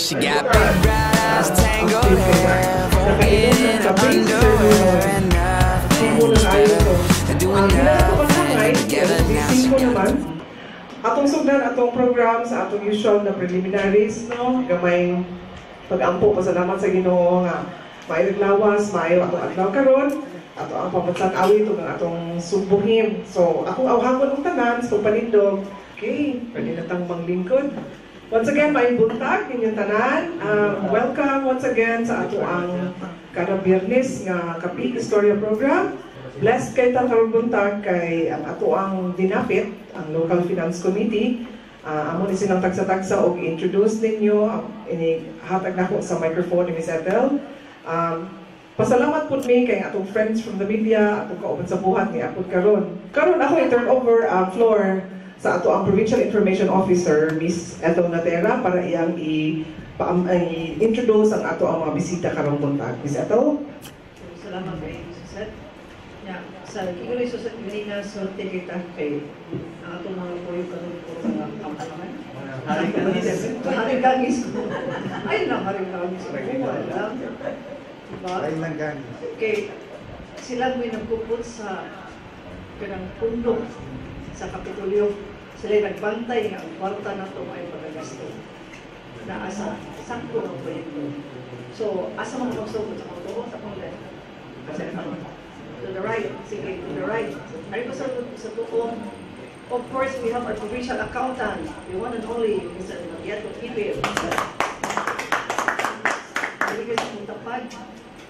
She got big brown eyes, tangled hair, falling in her underwear, and nothing's better than doing nothing together now. Atong sugdan atong program sa atong usual na preliminaries, no? Gamay pag-ampo, pasalamat sa Ginoo nga maayong lawas, maayo atong adlaw karon, ato ang pamatsan awit ug atong subuhin. So akong awhakon ang tanan sa panindog. Okay, pwede na tang manglingkod. Once again, maayong buntag ninyong tanan. Welcome once again sa ato ang kada Biyernes nga Kapig Istorya Program. Blessed kay ta karong buntag kay ang ato ang dinapit, ang Local Finance Committee. Amo ni silang tagsa-tagsa og introduce ninyo ini hatag nako sa microphone ni Ms. Ethel. Pasalamat pud mi kay atong friends from the media, atong kauban sa buhat ni apod karon. Karon ako i-turn over ang floor sa ato ang Provincial Information Officer, Ms. Ethel Natera, para iyang i-introduce ang ato ang mga bisita karong buntag. Ms. Ethel? Salamat kay Suset. Sa Kiguloy Suset Ganina, sorte kita kay ang ato mga puyo karong mga kampanaman. Haring gagis ko. Ay na, haring gagis ko. Wala. Diba? Okay, sila may nagpuput sa kanang pundo sa Kapitolyo. Sila nagbantay nga ang kwarta na ito ay pagkagasto na asa sakto ng proyekto. So, asa mga magsugod sa mga tuho sa mga left? To the right. Sige, to the right. Ay ko sa tuho. Of course, we have our provincial accountant, the one and only Mr. Yato Kipil. Hindi sa mong tapad,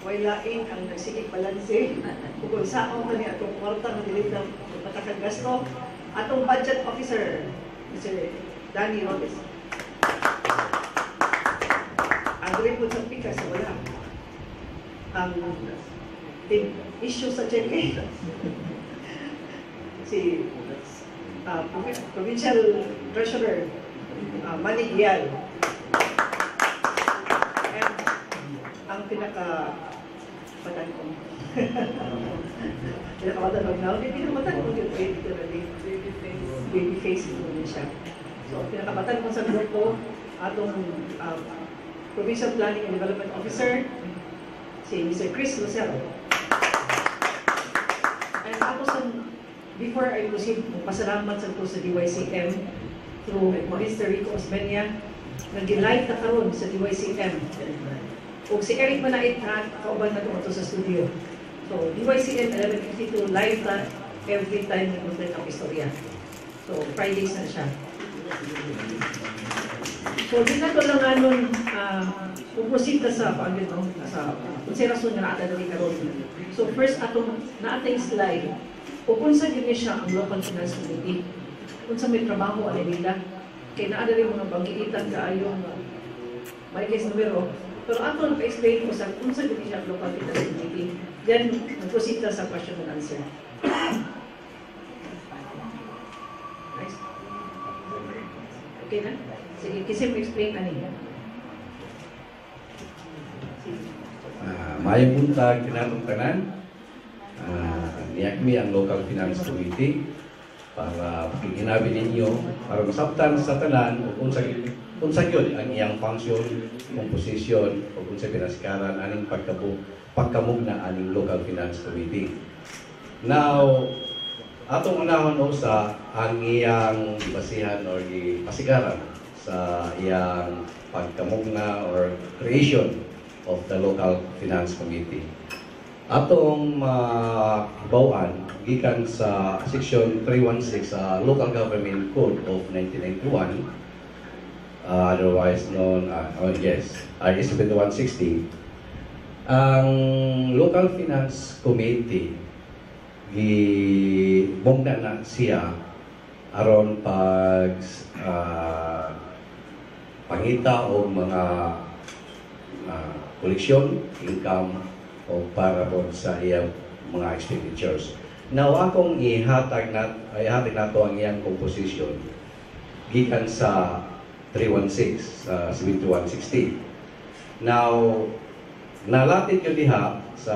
wailain ang nagsikik balanse. Kung saan ka niya itong kwarta ng dilig ng patakang gasto. Atong budget officer, Mr. Danny Robles. Ang report sa pikas, wala. Ang issue sa cheque, si Provincial Treasurer, Manny Gial. And ang pinaka-patan ko. Pinaka-patan ko na, hindi pinaka-patan ko yung baby face mo din siya. So, pinaka-patan ko sa grupo, atong Provincial Planning and Development Officer, si Mr. Chris Lucero. And ako before I proceed, pasalamat sa ko sa DYCM through Mr. Rico Osmeña, nag-live na karon sa DYCM. O si Eric Manait na kauban na ito sa studio. So, DYCM 1152 live na every time na content ang istorya. So, Fridays na siya. So, di na ito lang anon, puproceed na sa konserasyon na naata na karon. So, first atong naatay slide, kung sa yun siya ang Local Finance Committee, kung sa may trabaho alay nila, kaya naada rin mga banggiitan kaayong may case numero. Pero ako nag-explain ko sa kung sa yun siya ang Local Finance Committee, then mag-proceed na sa question and answer. Nice. Okay na? Sige, kasi explain ano niya. Mayang buntag, kinatong tanan. Niyakmi ang Local Finance Committee para ginabi ninyo para masabtan sa tanan kung sa yun ang iyang function, composition o kung sa pinasikaran aning pagkamugna aning Local Finance Committee. Now, atong unahon sa ang iyang basihan or pasikaran sa iyang pagkamugna or creation of the Local Finance Committee. Atong bawaan gikan sa Section 316 sa Local Government Code of 1991, otherwise known RS 2160. Ang Local Finance Committee gibongga na siya aron pag pangita o mga koleksyon, income, o para po sa iyang mga expenditures. Now, akong ihatag nato ang iyang composition gikan sa 316, sa 7160. Now, nalatid yun diha sa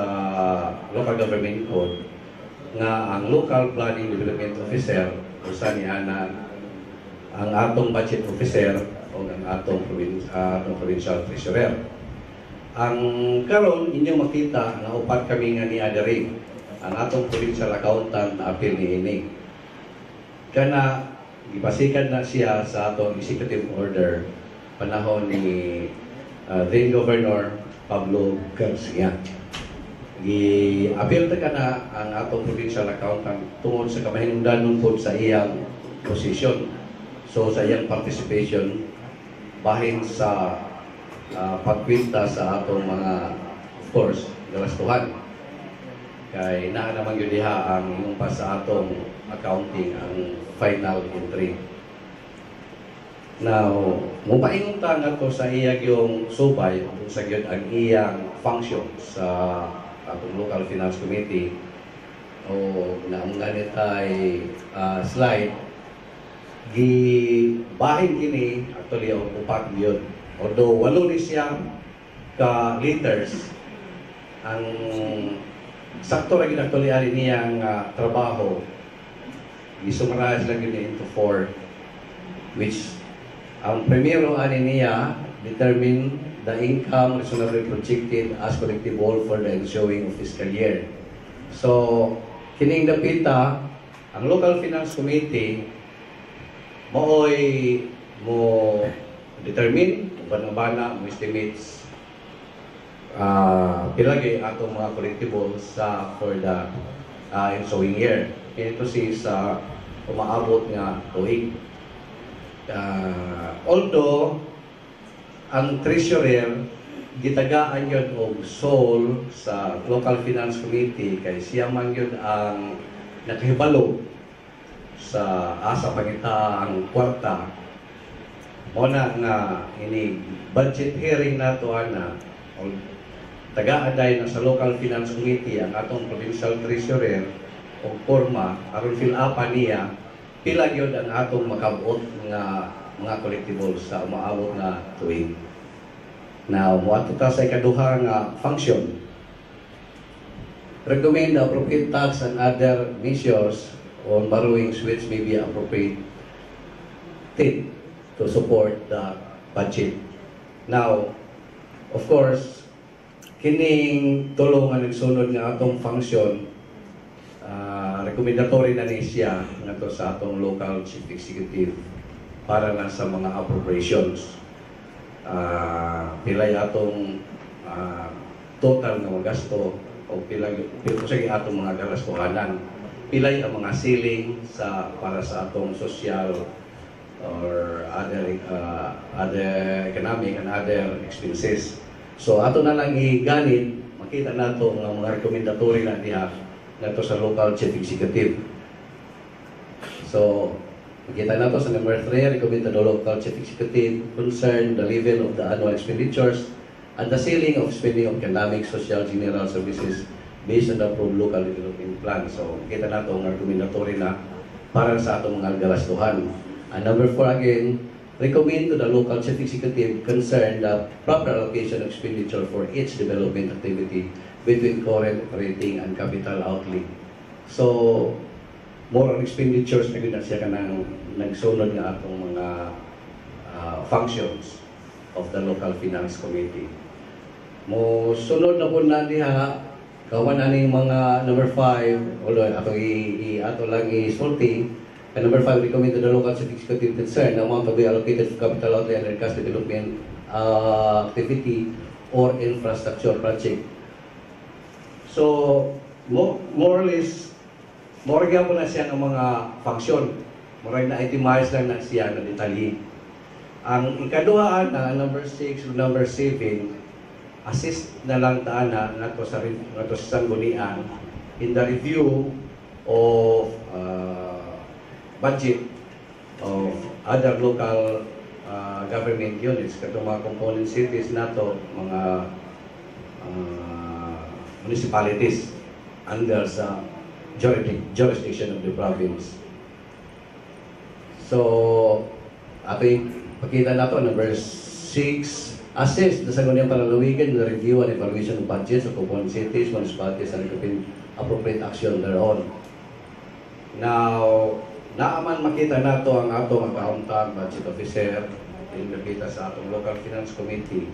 Local Government Code nga ang Local Planning Development Officer, usa ni ana ang atong budget officer o ang atong provincial treasurer. Ang karon inyo makita na upat kami nga ni Adere, ang atong provincial accountant na apil ni ini. Kana gibasikan na siya sa atong executive order panahon ni then Governor Pablo Garcia. Gi-appeal ta kana ang atong provincial accountant tungod sa kamahinungdanon po sa iyang posisyon. So sa iyang participation bahin sa pagkwinta sa atong mga, of course, gawastuhan. Kay naa naman yun diha ang yung pa sa atong accounting ang final entry. Now, mupaingon ta nga to sa iyang yung subay kung sa gyud ang iyang function sa atong local finance committee o naong ganit ay slide gibahin kini actually ang upat yun. Although walo ni siya ka leaders ang sakto ra gid actually ari niyang trabaho i-summarize lang yun into 4 which ang primero ani niya determine the income reasonably projected as collectible for the ensuing fiscal year. So kining dapita ang local finance committee mooy mo determine kung bana mo estimates pilagi atong mga collectibles for the ensuing year. Ito si sa umaabot nga tuig. Although ang treasurer gitagaan yun og sole sa local finance committee kay siya man yun ang nakahibalo sa asa pangita ang kwarta mo na nga ini budget hearing nato ana tagaan dahil na sa local finance committee ang atong provincial treasurer o forma aron fill up niya pila gyud ang atong makabot nga mga collectibles sa umaabot na tuig. Now, muadto ta sa ikaduha nga function. Recommend the appropriate tax and other measures on borrowings which may be appropriated to support the budget. Now, of course, kining tulungan nagsunod nga atong function, recommendatory na ni siya ngadto sa atong local chief executive para na sa mga appropriations. Pilay atong total nga magasto o pilay sa atong mga galastuhanan. Pilay ang mga ceiling sa para sa atong social or other economic and other expenses. So ato na lang iganit, makita nato nga mga recommendatory na diha nato sa local chief executive. So makita nato sa number 3, recommend to the local chief executive concern the level of the annual expenditures and the ceiling of spending of economic, social, general services based on the approved local development plan. So makita nato nga recommendatory na para sa atong mga galastuhan. And number 4 again, recommend to the local chief executive concern the proper allocation of expenditure for each development activity between current operating and capital outlay. So more on expenditures na gina siya kanang nagsunod nga atong mga functions of the local finance committee. Mo sunod na po na diha kawan aning mga number 5, although ato ato lang isulti. And number 5, recommend to the local chief executive concern the amount to be allocated for capital outlay and cash development activity or infrastructure project. So more or less more gyapon na siya ng mga function. Murag na itemize lang na siya na detalye. Ang ikaduha na number 6 ug number 7 assist na lang taana nato sa sanggunian in the review of budget of other local government units katong mga component cities nato, mga municipalities under sa jurisdiction of the province. So, ato pakita nato number 6, assess the sangguniang palalawigan the review and evaluation of budgets of component cities, municipalities, and appropriate action thereon. Now, naaman makita nato ang atong accountant, budget officer, imbita sa atong local finance committee.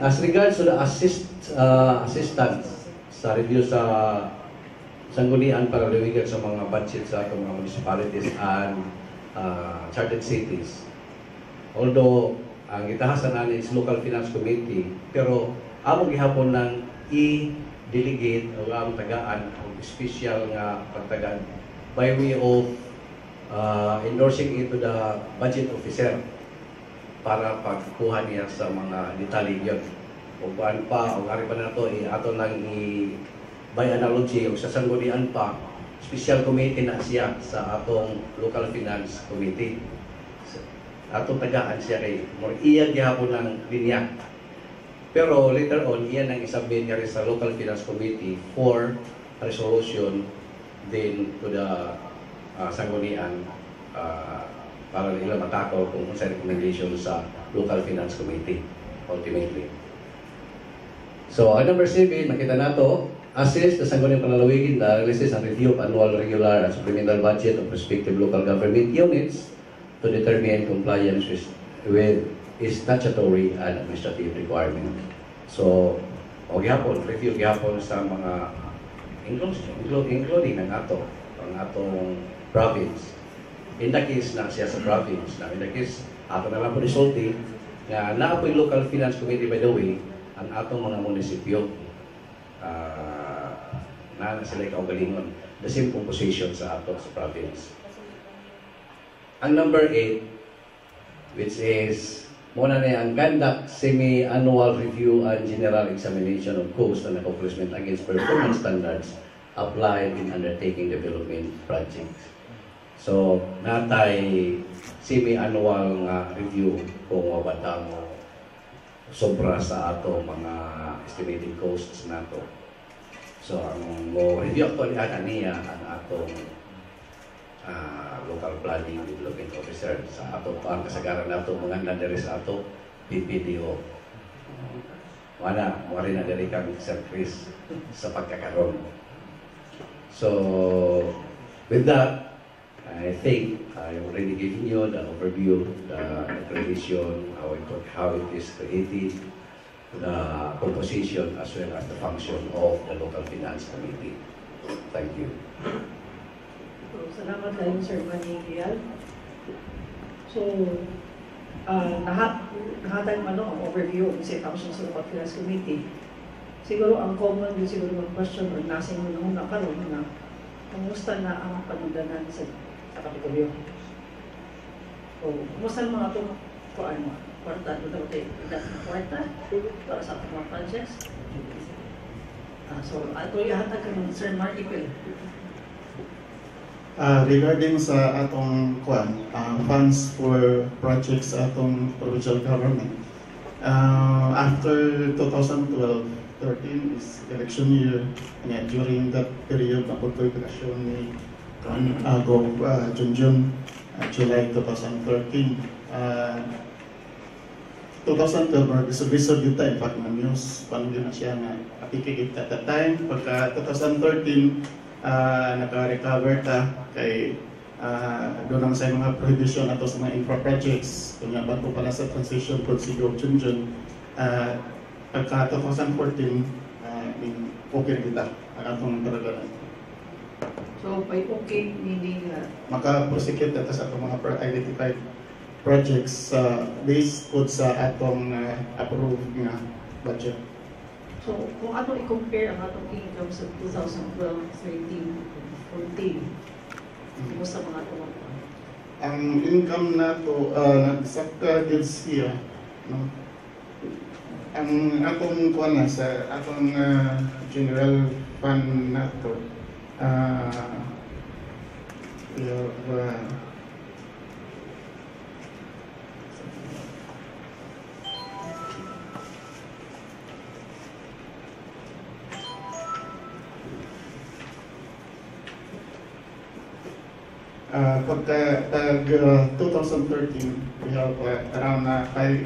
As regards to the assistance sa review sa sanggunian para lumigan sa mga budget sa atong mga municipalities and chartered cities. Although ang itahasan natin is local finance committee, pero among gihapon ng i-delegate o among tagaan ang special nga pagtagaan by way of endorsing it to the budget officer para pagkuha niya sa mga detalye yun. O kuan pa, o ari pa na ito, ato lang by analogy, o sa sanggunian pa, special committee na siya sa atong local finance committee. Atong tagaan siya kay more iyan gihapon ng linya. Pero later on, iyan ang isubmit niya rin sa local finance committee for resolution din to the sanggunian para nila matakaw kung sa recommendation sa local finance committee ultimately. So, number 7, makita nato, assess the sangguniang panalawigin na analysis and review of annual, regular, and supplemental budget of respective local government units to determine compliance with statutory and administrative requirement. So, review gihapon sa mga including ang atong province. In the case na siya sa province, in the case, ato na lang po resulti na naapoy local finance committee, by the way, ang atong mga munisipyo na sila kaugalingon, the same composition sa ato sa province. Ang number 8, which is muna na ang conduct semi-annual review and general examination of cost and accomplishment against performance standards applied in undertaking development projects. So, natay semi-annual review kung wabata mo sobra sa ato mga estimated costs nato. So, ang review actually niya ang atong local planning development officer sa ato ang kasagaran nato mga nandere sa ato PPDO. Wala, mo rin na diri kami Sir Chris sa pagkakaroon. So, with that, I think I already given you the overview, the tradition, how it is created, the composition, as well as the function of the local finance committee. Thank you. So, salamat kayo, Sir Manigil. So, nahatag ang overview ng sa function sa local finance committee. Siguro ang common din siguro ng question or nasing mo nung nakaroon na kumusta na ang panudanan sa kategoryo. So, kumusta mga itong kwarta, kwarta para sa mga projects. So, ito ihatag ka ng Sir Maripel. Regarding sa atong funds for projects sa atong provincial government, after 2012-13 is election year, and during that period na pagkakasyon ni Junjun, July 2013. 2012, mag-resolve yung time, pag na-news, paano yun na siya na apikigit at that time. Pagka 2013, naka-recover ta kay doon ang sa mga prohibition ato sa mga infra projects. Kung bago pala sa transition code si Go Junjun, pagka 2014, okay na kita ang atong karagaran. So, by okay, meaning maka-prosecute natin sa atong mga identified projects based po sa atong approved nga budget. so, kung atong i-compare ang atong income sa 2012, 13, 14, kumusta mga atong Ang income nato nagsaka gid siya, no? Ang atong kuan na sa atong general fund nato pagka 2013, we have around 5.5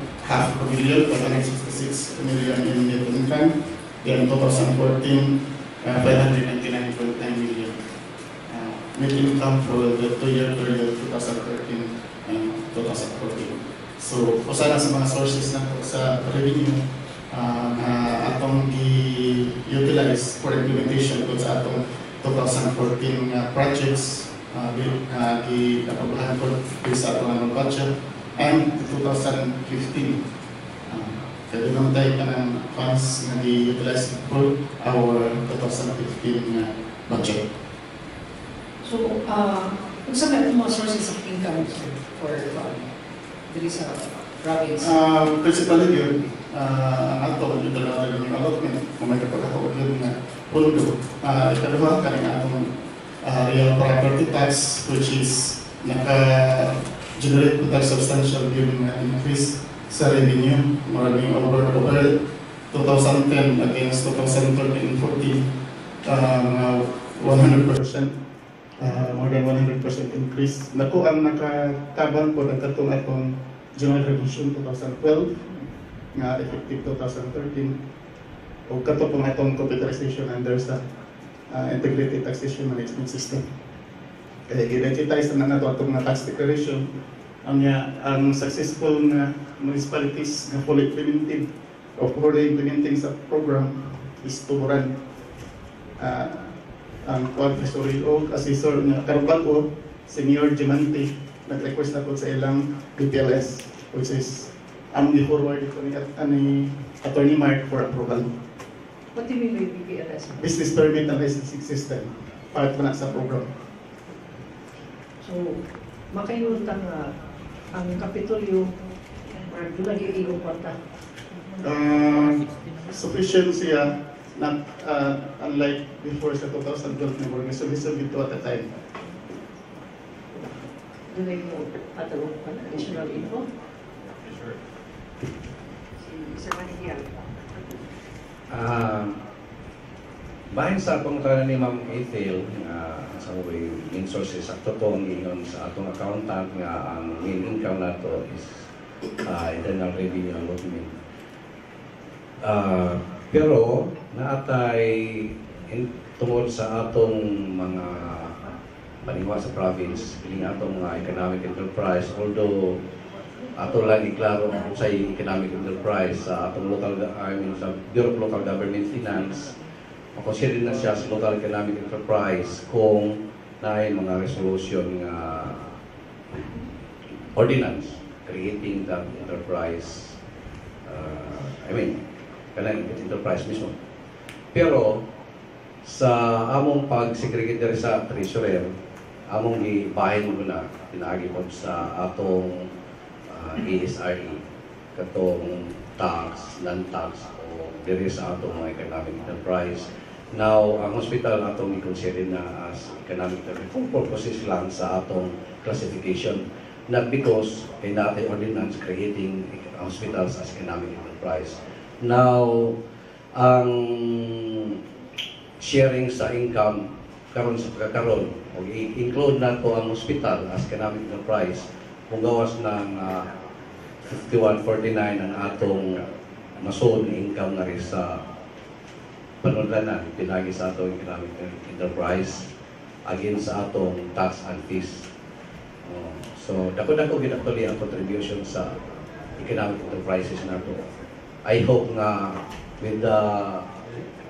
million, 566 million in net income. Then 2014, 599.9 million. Net income for the 2-year period, 2013 and 2014. So, usa na sa mga sources na sa revenue na atong i-utilize for implementation kung sa atong 2014 projects gi-aprubahan ko sa atong anong budget and 2015. Kaya naman tayo ka ng funds na gi-utilize for our 2015 budget. So, kung saan meron mga sources of income for diri sa province? Principally yun, ang ato, yung talaga yung allotment, kung may kapagkakawag yun na pundo. Ikaluha ka rin atong real property tax, which is naka-generate po tayo substantial yung increase sa revenue. Maraming over 2010 against 2013 and 14, 100%. More than 100% increase. Naku ang nakatabang po nagkatong atong General Revolution 2012 nga effective 2013 o kato po atong computerization under sa Integrated Taxation Management System. Kaya i-digitize na nato atong tax declaration ang successful na municipalities na fully implemented o fully implementing sa program is tuburan. Ang Professor o Assessor na karupat ko, Senior Gemante, nag-request na po sa ilang BPLS, which is ang i-forward ito ni Attorney Mark for approval. What do you mean by BPLS? Business Permit and Licensing System, part na sa program. So, makayuntan na ang Kapitolyo, doon lagi iyong kwarta. Sufficient siya, not unlike before sa 2012 na we're resolve ito at a time. Doon ay mo patawag pa na additional info? Sure. Si Sir Manigial. Bahin sa atong tanan ni Ma'am Ethel, sa way main sources at totoo ingon sa atong accountant nga ang main income nato is internal revenue allotment. Pero naatay tungod sa atong mga paniwa sa province, piling atong mga economic enterprise, although ato lang iklaro kung sa economic enterprise sa atong local, sa Bureau of Local Government Finance, makonsider na siya sa local economic enterprise kung naay mga resolution nga ordinance creating that enterprise, kanang enterprise mismo. Pero sa among pag-segregate sa treasurer, among gibahin mo na pinaagi po sa atong ASRE, katong tax, non-tax, o diri sa atong mga economic enterprise. Now, ang hospital atong i-consider na as economic enterprise for purposes lang sa atong classification, not because kay natin ordinance creating hospitals as economic enterprise. Now, ang sharing sa income karon sa pagkakaroon, i-include na to ang hospital as economic enterprise kung gawas ng 5149 ang atong mason income na rin sa panundanan pinagi sa atong economic enterprise against sa atong tax and fees. So, dako-dako ginatuloy ang contribution sa economic enterprises na to. I hope nga with the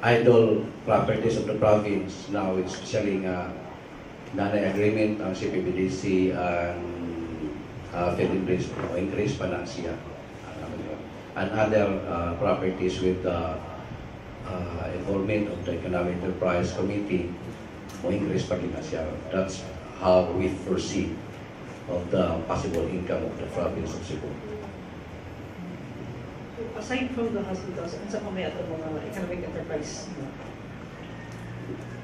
idle properties of the province now, especially nga nanay agreement ang CPBDC and Philippines increase pa na siya and other properties with the involvement of the Economic Enterprise Committee mo increase pa rin na siya. That's how we foresee of the possible income of the province of Cebu. Aside from the hospitals, ano sa pamayato mga economic enterprise?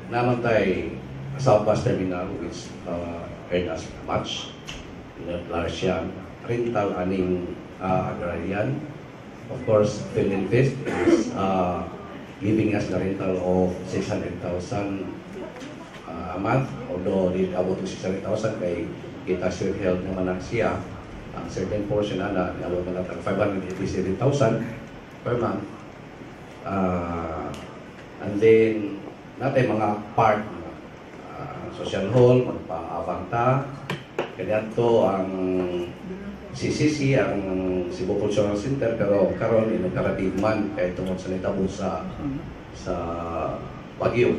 Naman tayo South Bus Terminal, which earned us much. Large yan. Rental aning agrarian. Of course, Philinvest is giving us the rental of 600,000 a month. Although di abot ng 600,000 kay kita sure held naman ang siya. Ang certain portion na abot na natin 587,000 per month. And then, natin mga part, social hall, magpa-avanta, kaya to ang CCC ang Cebu Cultural Center, pero karon inoperate man kay tungod sa nitabo sa Baguio.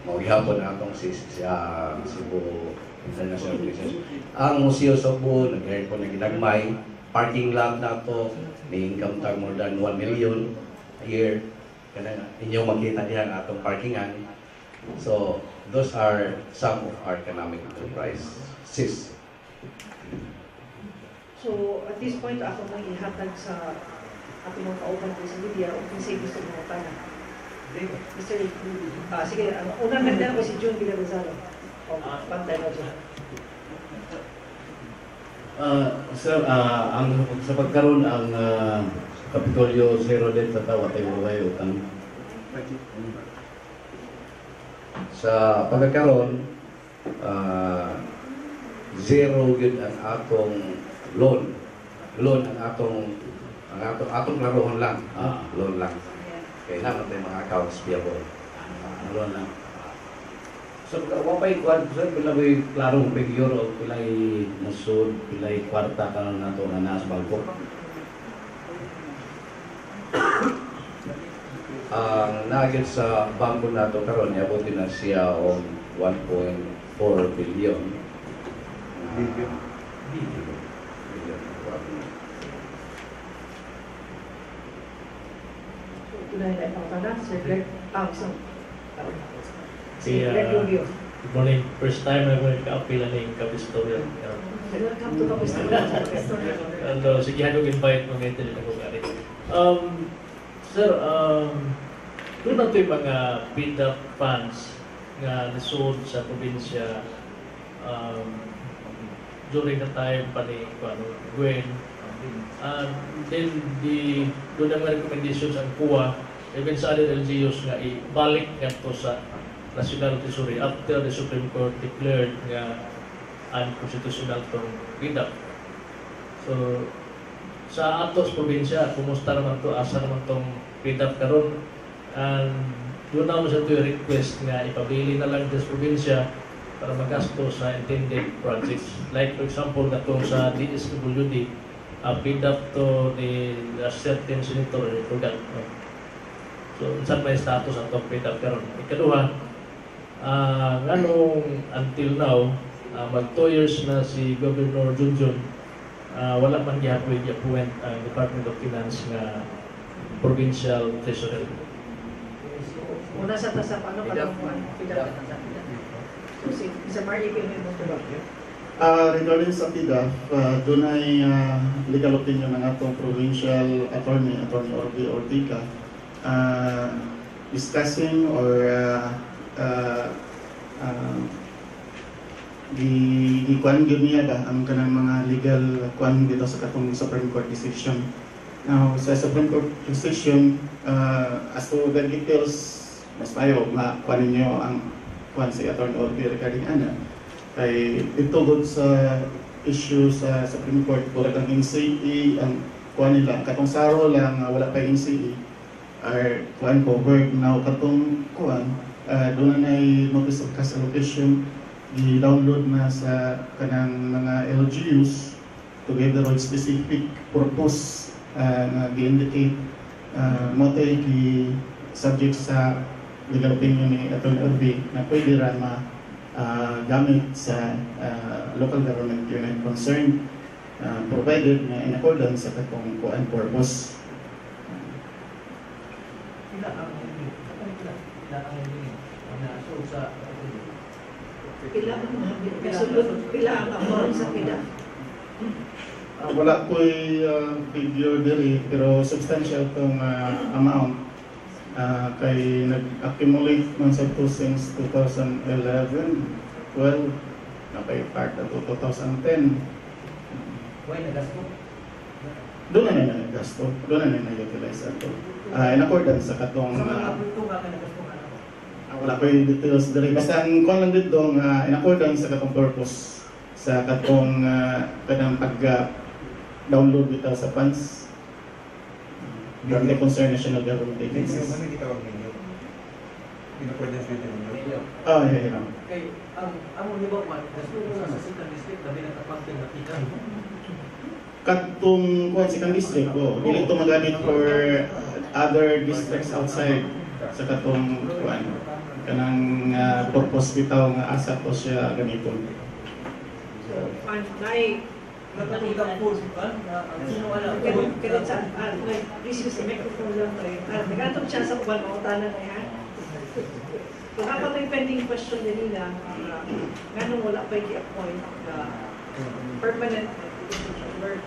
Maghihapon na atong Cebu International Organization. Ang Museo sa Cebu, nag-aircon na ginagmay, parking lot na ito, may income tag more than 1 million a year. Kaya inyong makita diyan atong parkingan. So, those are some of our economic enterprises. So, at this point, ako nang ihatag sa ating mga kauban ko sa media o kung gusto mo tanong. Mr. Sige, unang nagdala ko si June Villarozalo. Pantay mo dyan. Sir, sa pagkaroon ang Kapitolyo Zero din sa tawa tayo utang. Sa pagkakaroon, zero yun ang atong loan. Loan ang atong laruhan lang. Loan lang. Kaya naman tayo mga accounts payable. Loan lang. So, wapay kwan, sir, pilay klarong figure o pilay nasod, pilay kwarta ka na ito na nasa bangko? Ang nagit sa bangko na ito karon yabutin na siya o 1.4 billion. Billion. Tunay na ipang tanong, Sir Greg Thompson. Good morning. First time na ako nagka-appeal ng Kapistorya. Welcome to Kapistorya. And sige, hadong invite mga internet ako gani. Sir, doon na ito yung mga build-up funds na nasold sa probinsya during the time pa ni Gwen. And then, doon ang mga recommendations ang kuha, even sa other LGUs nga ibalik nga ito sa National Treasury after the Supreme Court declared nga unconstitutional itong build-up. So, sa atos probinsya, kumusta naman ito, asa naman itong build-up karon, and doon naman sa ito yung request nga ipabili na lang sa probinsya para magasto sa intended projects. Like for example, natong sa DSWD, build-up to the certain senator, I forgot. So, saan may status ang itong build-up karon. Ikaduha, until now, mag 2 years na si Governor Junjun, wala man i-appoint ang Department of Finance na provincial treasurer. Una sa tasap, ano ka lang po? So, si Marley, kayo mo ito ba? Regarding sa PDAF, doon ay legal opinion ng atong provincial attorney Orbi Ortica, discussing or gikuan gyud niya ba ang kanang mga legal kuan dito sa katong Supreme Court decision. Now sa Supreme Court decision, as to the details, mas payo kuan ninyo ang kuan sa Attorney Orbi regarding ana kay itugod sa issue sa Supreme Court tulad ang NCE ang kuan nila katong saro lang wala pa NCE or kuan covered now katong kuan doon na ay notice of cash allocation i-download na sa kanang mga LGUs together with specific purpose na i-indicate mo tayo subject sa legal opinion ni Atty. Orbi na pwede ra gamit sa local government unit concerned provided na in accordance sa katong kuan purpose. Pila ang amount sa PDAF? Wala ko'y figure diri pero substantial tong amount kay nag-accumulate man sa to since 2011, 12, na kay part na to 2010. Why nagasto? Doon na nagasto, doon na na-utilize ato. In accordance sa katong wala ko yung details diri. Basta ang kung lang dito, in accordance sa katong purpose, sa katong kanang pag-download dito sa funds, directly concern national government agencies. Ano gitawag ninyo? In accordance with ninyo? Yeah. Kay, ang mo niyo ba, gasto mo sa second district, dami ng kapanteng nakita. katong kuan sa kang district ko, dili to magamit for other districts outside sa katong kuan kanang purpose bitaw nga asa to siya gamiton. So, nai Kaya sa, please use the microphone lang tayo. Nag-atong siya sa kuban, mautanan na yan. Kung ako may pending question din nila, ganun wala pa i-appoint na permanent work.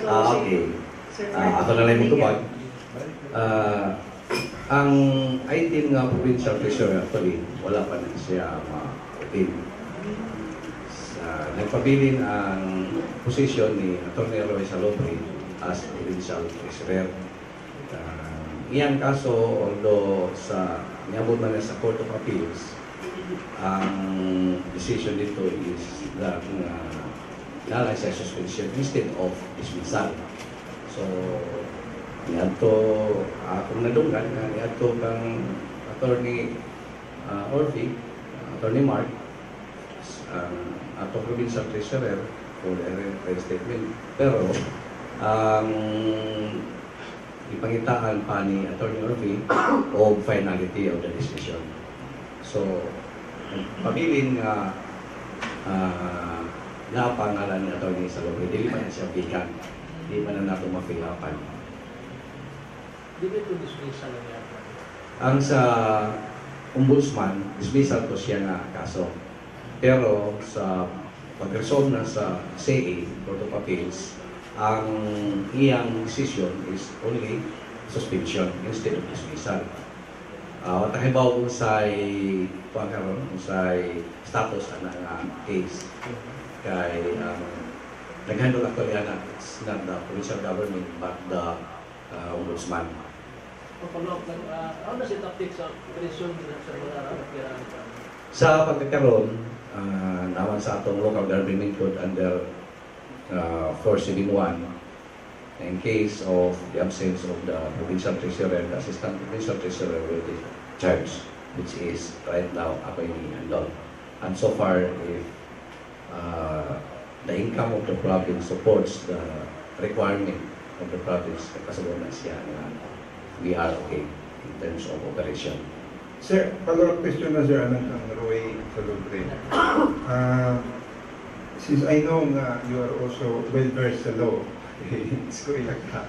Okay. Ako na lang itubag. Ang item nga provincial treasurer actually, wala pa na siya ma-obtain. Nagpabilin ang posisyon ni Atty. Roy Salopri as provincial treasurer. Iyang kaso, although niabot man sa Court of Appeals, ang decision dito is that nalay sa suspension instead of dismissal. So, niadto akong nadunggan nga niadto kang Attorney Orphy, Attorney Mark, atong provincial treasurer for the statement. Pero ipangitaan pa ni Attorney Orphy o finality of the decision. So, pabilin nga napangalan ni Attorney Salopri, dili man siya bigan, di man na nato mafilapan. Di ba ito dismissal lang yan? Ang sa ombudsman, dismissal to siya nga kaso. Pero sa pag-resolve na sa CA, Court of Appeals, ang iyang decision is only suspension instead of dismissal. Watahibaw kung sa'y status na case. Kay nag-handle actually it's not the provincial government but the ombudsman. Follow-up lang, how does it affect sa operation sa mga Sa pagkakaroon, naman sa atong local government code under 471, in case of the absence of the provincial treasurer, the assistant provincial treasurer will be charged, which is right now ako yung handle. And so far, if the income of the province supports the requirement of the province, kasabuhan na siya na we are okay in terms of operation. Sir, follow-up question na sir, ang Roy Salopri. Since I know you are also well-versed sa law, it's ko ilang ka.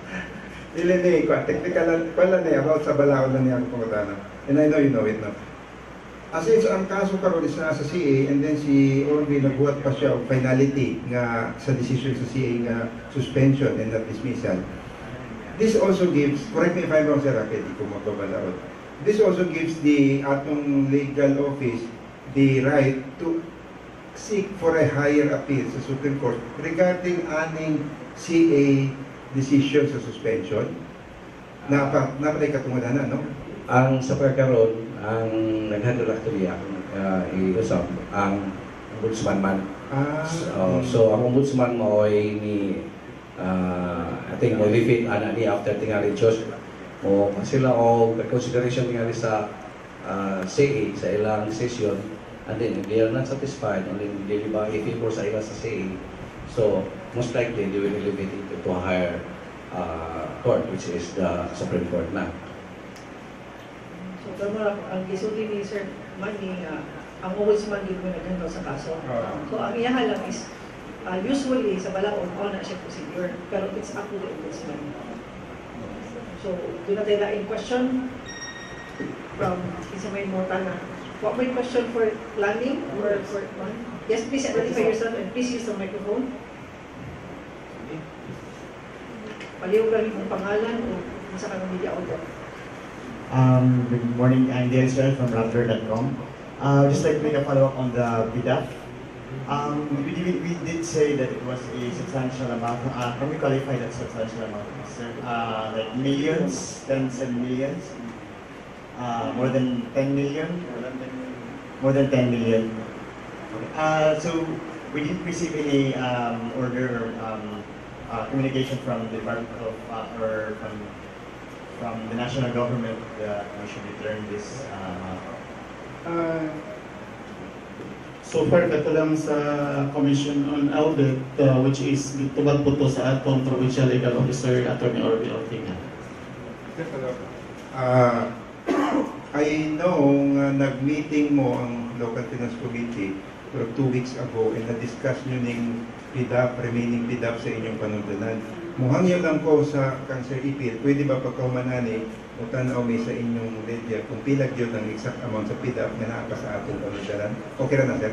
Ilan na technical pala na about sa balaod na niya akong pangutana. And I know you know it now. As in, ang kaso karon is na sa CA, and then si Orby nagbuhat pa siya of finality nga sa decision sa CA nga suspension and not dismissal. This also gives, correct me if I'm wrong sir, hindi ko magbabalaod. This also gives the atong legal office the right to seek for a higher appeal sa Supreme Court regarding aning CA decision sa suspension. Napatay katungudanan, no? Ang sa pagkakaroon, ang nag-handle actually i-usap ang ombudsman man. So ang ombudsman mo ay ni I think mo lifit ana ni after tingali Diyos mo sila o consideration tingali sa CA sa ilang session, and then if they are not satisfied and then they ba i-favor sa ilang sa CA, so most likely they will elevate it to a higher court, which is the Supreme Court na. So, tama ang gisulti ni Sir Manny, ang ombudsman din mo naghandle sa kaso. So, ang iyahan lang is, usually sa balaod, na siya procedure, pero it's up to the ombudsman. So, do not take that in question from Isabel Mortana. What my question for planning or for one? Yes, please identify yourself and please use the microphone. Paliw lang yung pangalan o nasa kang media outlet. Good morning, I'm Dale Sel from Raptor.com. Just like to make a follow-up on the BDAF. We did say that it was a substantial amount. Can we qualify that substantial amount, sir? Like millions, tens and millions? More than 10 million? More than 10 million. Okay. So we didn't receive any order or communication from the Department of or from the national government that we should return this amount. So far, kato lang sa Commission on Audit, which is tubag po to sa atong Provincial Legal Officer, Attorney Orville Ortiga. I know nag-meeting mo ang Local Finance Committee 2 weeks ago and na-discuss nyo ning PDAP, remaining PDAP sa inyong panununan. Muhangyo lang ko sa Cancer Ipil, pwede ba pagkaumanani o tanaw may sa inyong ledya kung pilag yun ang exact amount sa PDAP na naaka sa atong panununan? Okay na sir?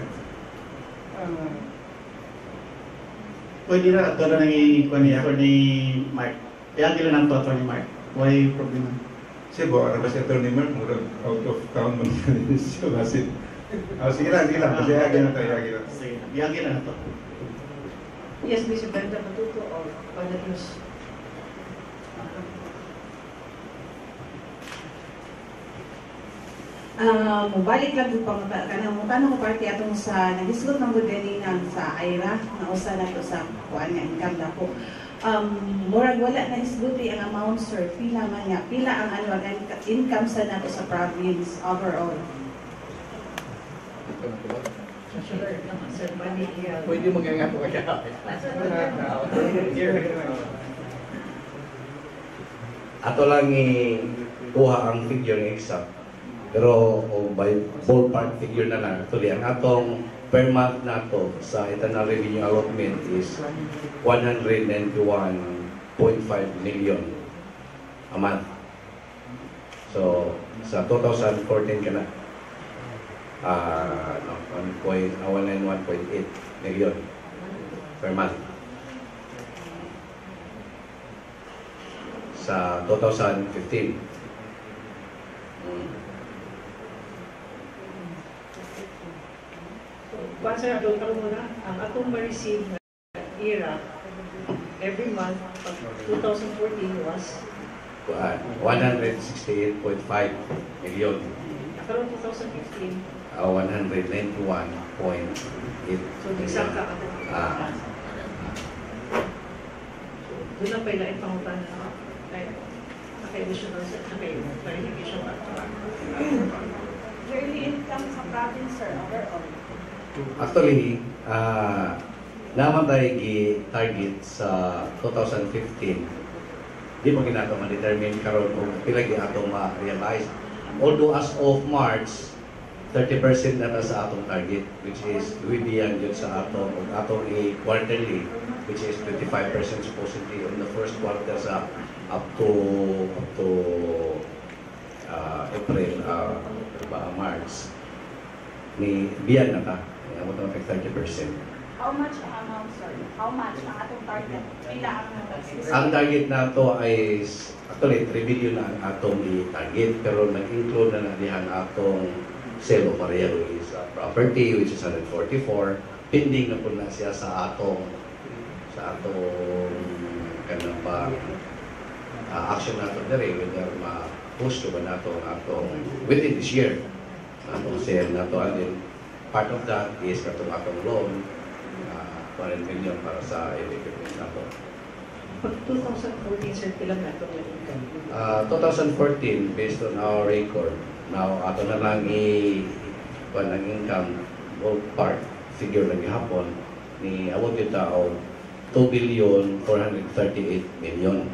Pwede na ito na nang Attorney Mark. Kaya nila ng Attorney Mark. Why problem? Sibo, ano ba si Attorney Mark? Murag out of town mo siya basit. Sige lang. Kasi hagin na tayo. Sige, hagin na ito. Yes, Mr. Brenda Matuto or Father News. Mubalik lang po kanang tanong ko party atong sa nagisgot ng ganingan sa IRA na usa na to sa kuan nga income dako. Murag wala na isguti ang amount sir, pila man nga, pila ang annual income sa nato sa province overall. Pwede maganga po kaya. Ato lang kuha ang figure ng exact. Pero by ballpark figure na lang. Actually, ang atong per month na to sa internal revenue allotment is 191.5 million a month. So, sa 2014 ka na. 191.8 million per month. Sa 2015. Basta doon ka muna, ang atong ma-receive na IRA every month pag 2014 was 168.5 million. Nakaroon 2015. 191.8 So, exact ka ako. Doon lang pala ipangutan na naka-additional set na kayo. Clarification pa. Yearly income sa province sir overall. Actually, naman tayo target sa 2015. Di pa ginato ma-determine karon kung pila ato ma-realize. Although as of March, 30% na sa atong target, which is biyang yun sa atong quarterly, which is 25% supposedly in the first quarter sa up to April, March. Ni biyan na ta, abot na 30%. How much ang amount sir? How much ang atong target? Pila ang Ang target nato ay actually 3 billion na ang atong i-target, pero nag-include na dihan atong sale of Ariel is property, which is 144. Pending na po na siya sa atong kanang pa action nato dere, whether ma-push ba nato atong within this year. Atong sale nato, and then part of that is katong atong loan, 1 million para sa equipment nato. Pag 2014 sir, pila na itong income? 2014, based on our record, now ato na lang ang income ballpark figure na gihapon ni award kita og 2,438,000,000.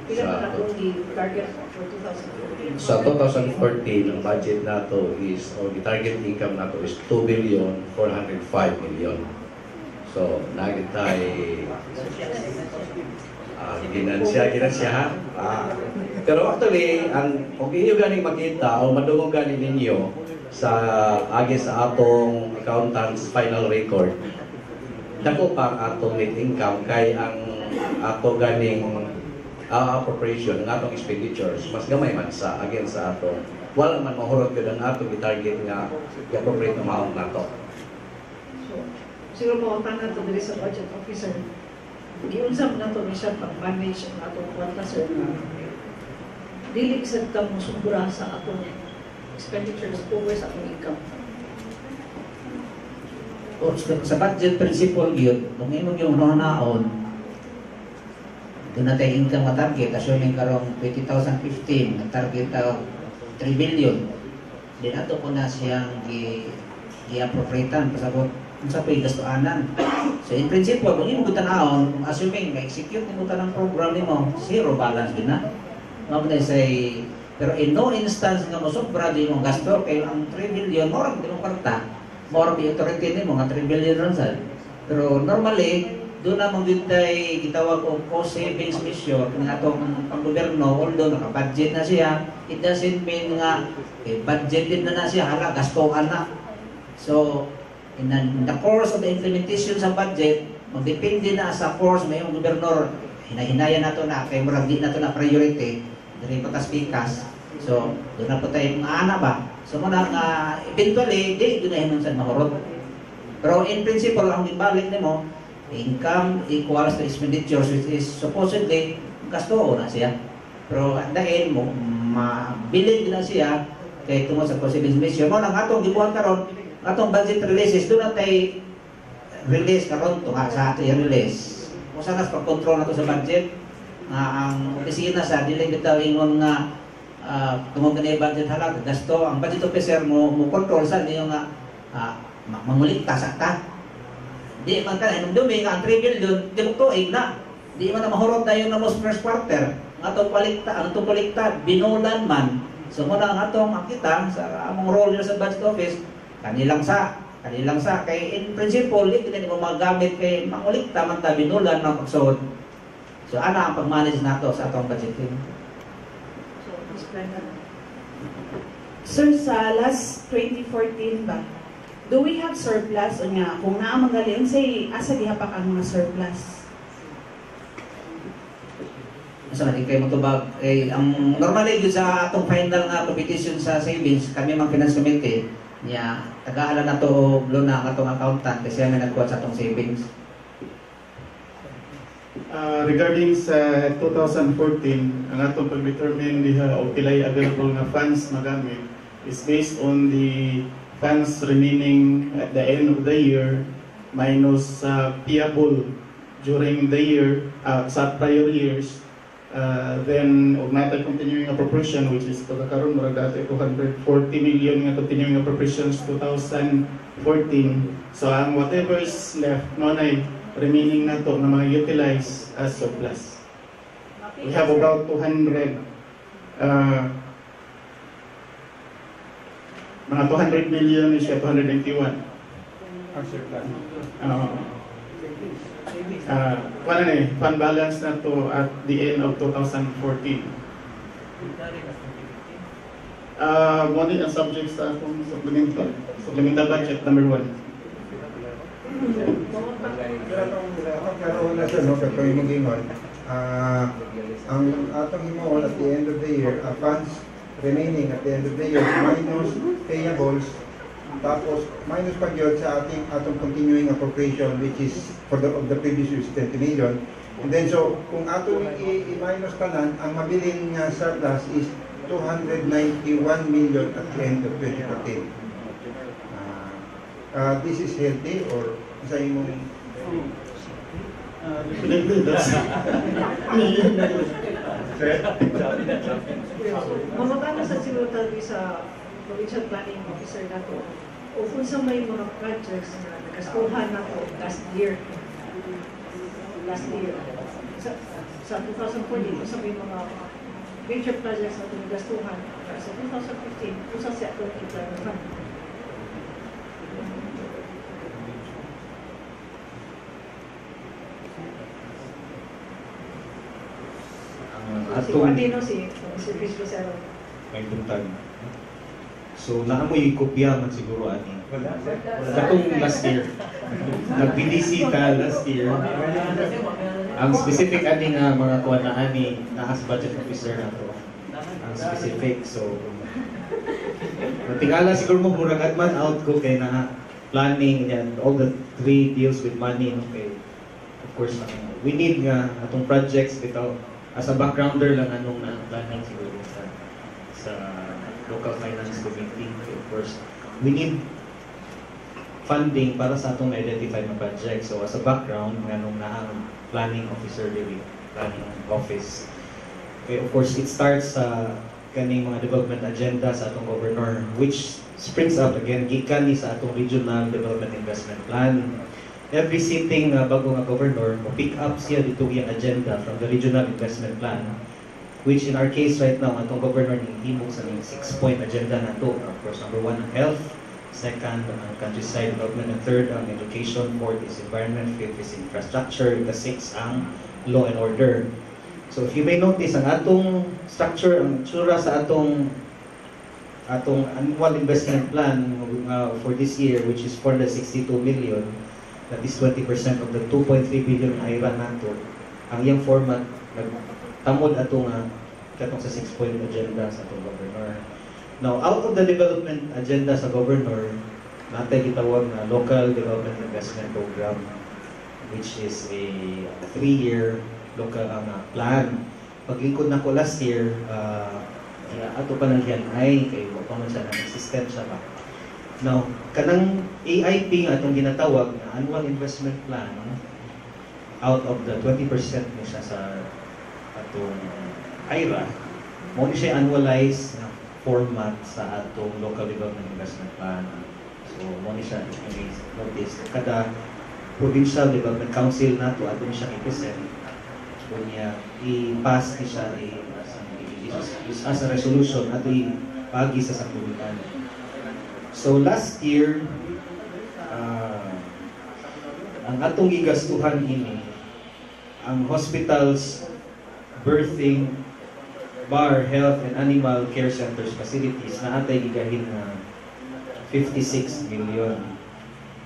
Pila na itong target for 2014? Sa 2014, ang budget nato is, or the target income nato is 2,405,000,000. So, nagitay ginansya ha. Pero actually, kung inyo ganing makita o madungog ganing ninyo sa atong accountant's final record, dako pa ang atong net income kay ang ato ganing appropriation, ang atong expenditures, mas gamay man sa against sa atong wala man mahurot yun ang atong i-target nga i-appropriate amount nato. So, siguro mo ang tangan ito dili sa budget officer. Giunsam na ito siya pag-manage ang atong kwarta sir. Dili sa mo sumbura sa atong expenditures over sa atong income. O, sa budget principle yun, kung imong yung naon, doon na tayo income na target, assuming karong 2015, na target 3 billion. Di ato ko na siyang i-appropriatean pasabot unsa pay gastuanan. So in principle, kung imo gutan-aon, assuming ma-execute nimo tanang program nimo, zero balance din na. Mao na say, pero in no instance nga mosobra di imong gasto kay ang 3 billion mo ra imong kwarta. Mo ra authority nimo nga 3 billion ron sad. Pero normally doon na mong dintay gitawag og cost savings measure ng atong panggobyerno, although naka-budget na siya, it doesn't mean nga budgeted na siya, hala gastuhan na. So in the course of the implementation sa budget, magdepende na sa course mayong gobernador, hinahinaya nato na kay murag di nato na priority diri patas pikas. So doon na po tayo mga ana ba. So muna nga eventually di doon na hinunsan mahurot. Pero in principle ang ibalik nimo, income equals to expenditures, which is supposedly gasto na siya. Pero at the end mo mabilin din na siya kay tungod sa cost savings measure. Mo nang atong gibuhat karon, atong budget releases doon na tay release karon to sa ato release. Mo sa pag-control nato sa budget nga ang opisina sa dili bitaw ingon nga tungod kanay budget hala gasto, ang budget officer mo control sa niyo nga mangulikta sa ta. Di man ka nung dumi nga ang 3 billion di mo tuig na. Di man na mahurot tayo na most first quarter. Ang atong palikta binulan man. So mo na ang atong makita sa among role sa budget office kanilang sa kay in principle di kita mo magamit kay mangulikta man ta binulan ng pagsuod. So ana ang pag-manage nato sa atong budgeting. So, Ms. Brenda. Sir, sa last 2014 ba, do we have surplus o nga? Kung naamagaling, say, asa dihapak ang mga surplus? Asa na kay matubag ang normally yun sa atong final nga competition sa savings, kami mang finance committee niya tagahala na to loan na atong accountant kasi may nagkuha sa atong savings. Regarding sa 2014, ang atong pag-determine diha o pilay available nga funds magamit is based on the funds remaining at the end of the year minus payable during the year sa prior years, then augmented continuing appropriation, which is pagkakaroon murag dati 240 million nga continuing appropriations 2014. So ang whatever is left no na remaining na to na mga utilize as surplus. We have about 200 mga 200 million is 291. Ang surplus. Fund balance na to at the end of 2014. One ang subject sa atong supplemental budget number 1. Karoon na siya, no? Kapag yung mag-ingon, ang atong himuon at the end of the year, funds remaining at the end of the year minus payables, tapos minus pag yun sa atong continuing appropriation, which is for the previous year's 20 million. And then so kung atong i-minus tanan, ang mabiling surplus is 291 million at the end of 2014. This is healthy or sa imong Mamabana sa simultaneously sa provincial planning officer na to, o kung sa may mga projects na nagastuhan na to last year. Sa 2014, kung sa may mga major projects na ito nagastuhan, sa 2015, kung sa siya ito iplanuhan. Si Martino, si Chris Lucero. May buntag. So, naamoy kopya man siguro ani. Katong last year. Nag-BDC last year. Ang specific ani nga mga kuha na ani, nahas budget officer na to. Ang specific. So, tingala siguro mo murag adman out ko kay na planning yan. All the 3 deals with money. Okay. Of course, we need nga atong projects bitaw. As a backgrounder lang anong planning siguro sa local finance committee. Of course, we need funding para sa atong identify na project. So as a background, anong na ang planning officer dili, planning office. Okay, of course, it starts sa kaning mga development agenda sa atong governor, which springs up again gikan ni sa atong regional development investment plan. Every sitting bago nga governor, pick up siya dito yung agenda from the regional investment plan, which in our case right now, atong governor ni himog sa 6-point agenda na to. Of course, number 1 ang health, second ang countryside development, and third ang education, fourth is environment, fifth is infrastructure, the sixth ang law and order. So if you may notice, ang atong structure, ang tsura sa atong annual investment plan for this year, which is 462 million, that is 20% of the 2.3 billion IRA nato. Ang iyang format, nagtamod atong katong sa 6-point agenda sa atong governor. Now, out of the development agenda sa governor, natay gitawag na local development investment program, which is a 3-year local plan. Paglingkod na ko last year, ato pa lang yan ay kay pa man siya nag-existent siya pa. Now, kanang AIP nga atong ginatawag na annual investment plan, out of the 20% mo siya sa atong IRA, mo ni siya annualized na format sa atong local development investment plan. So, mo ni siya notice kada provincial development council nato ato ni siya i-present kung niya i-pass ni siya as a resolution ato i-pagi sa sanggunian. So last year, ang atong gigastuhan ini, ang hospitals, birthing, bar, health, and animal care centers facilities na atay gigahin na 56 million.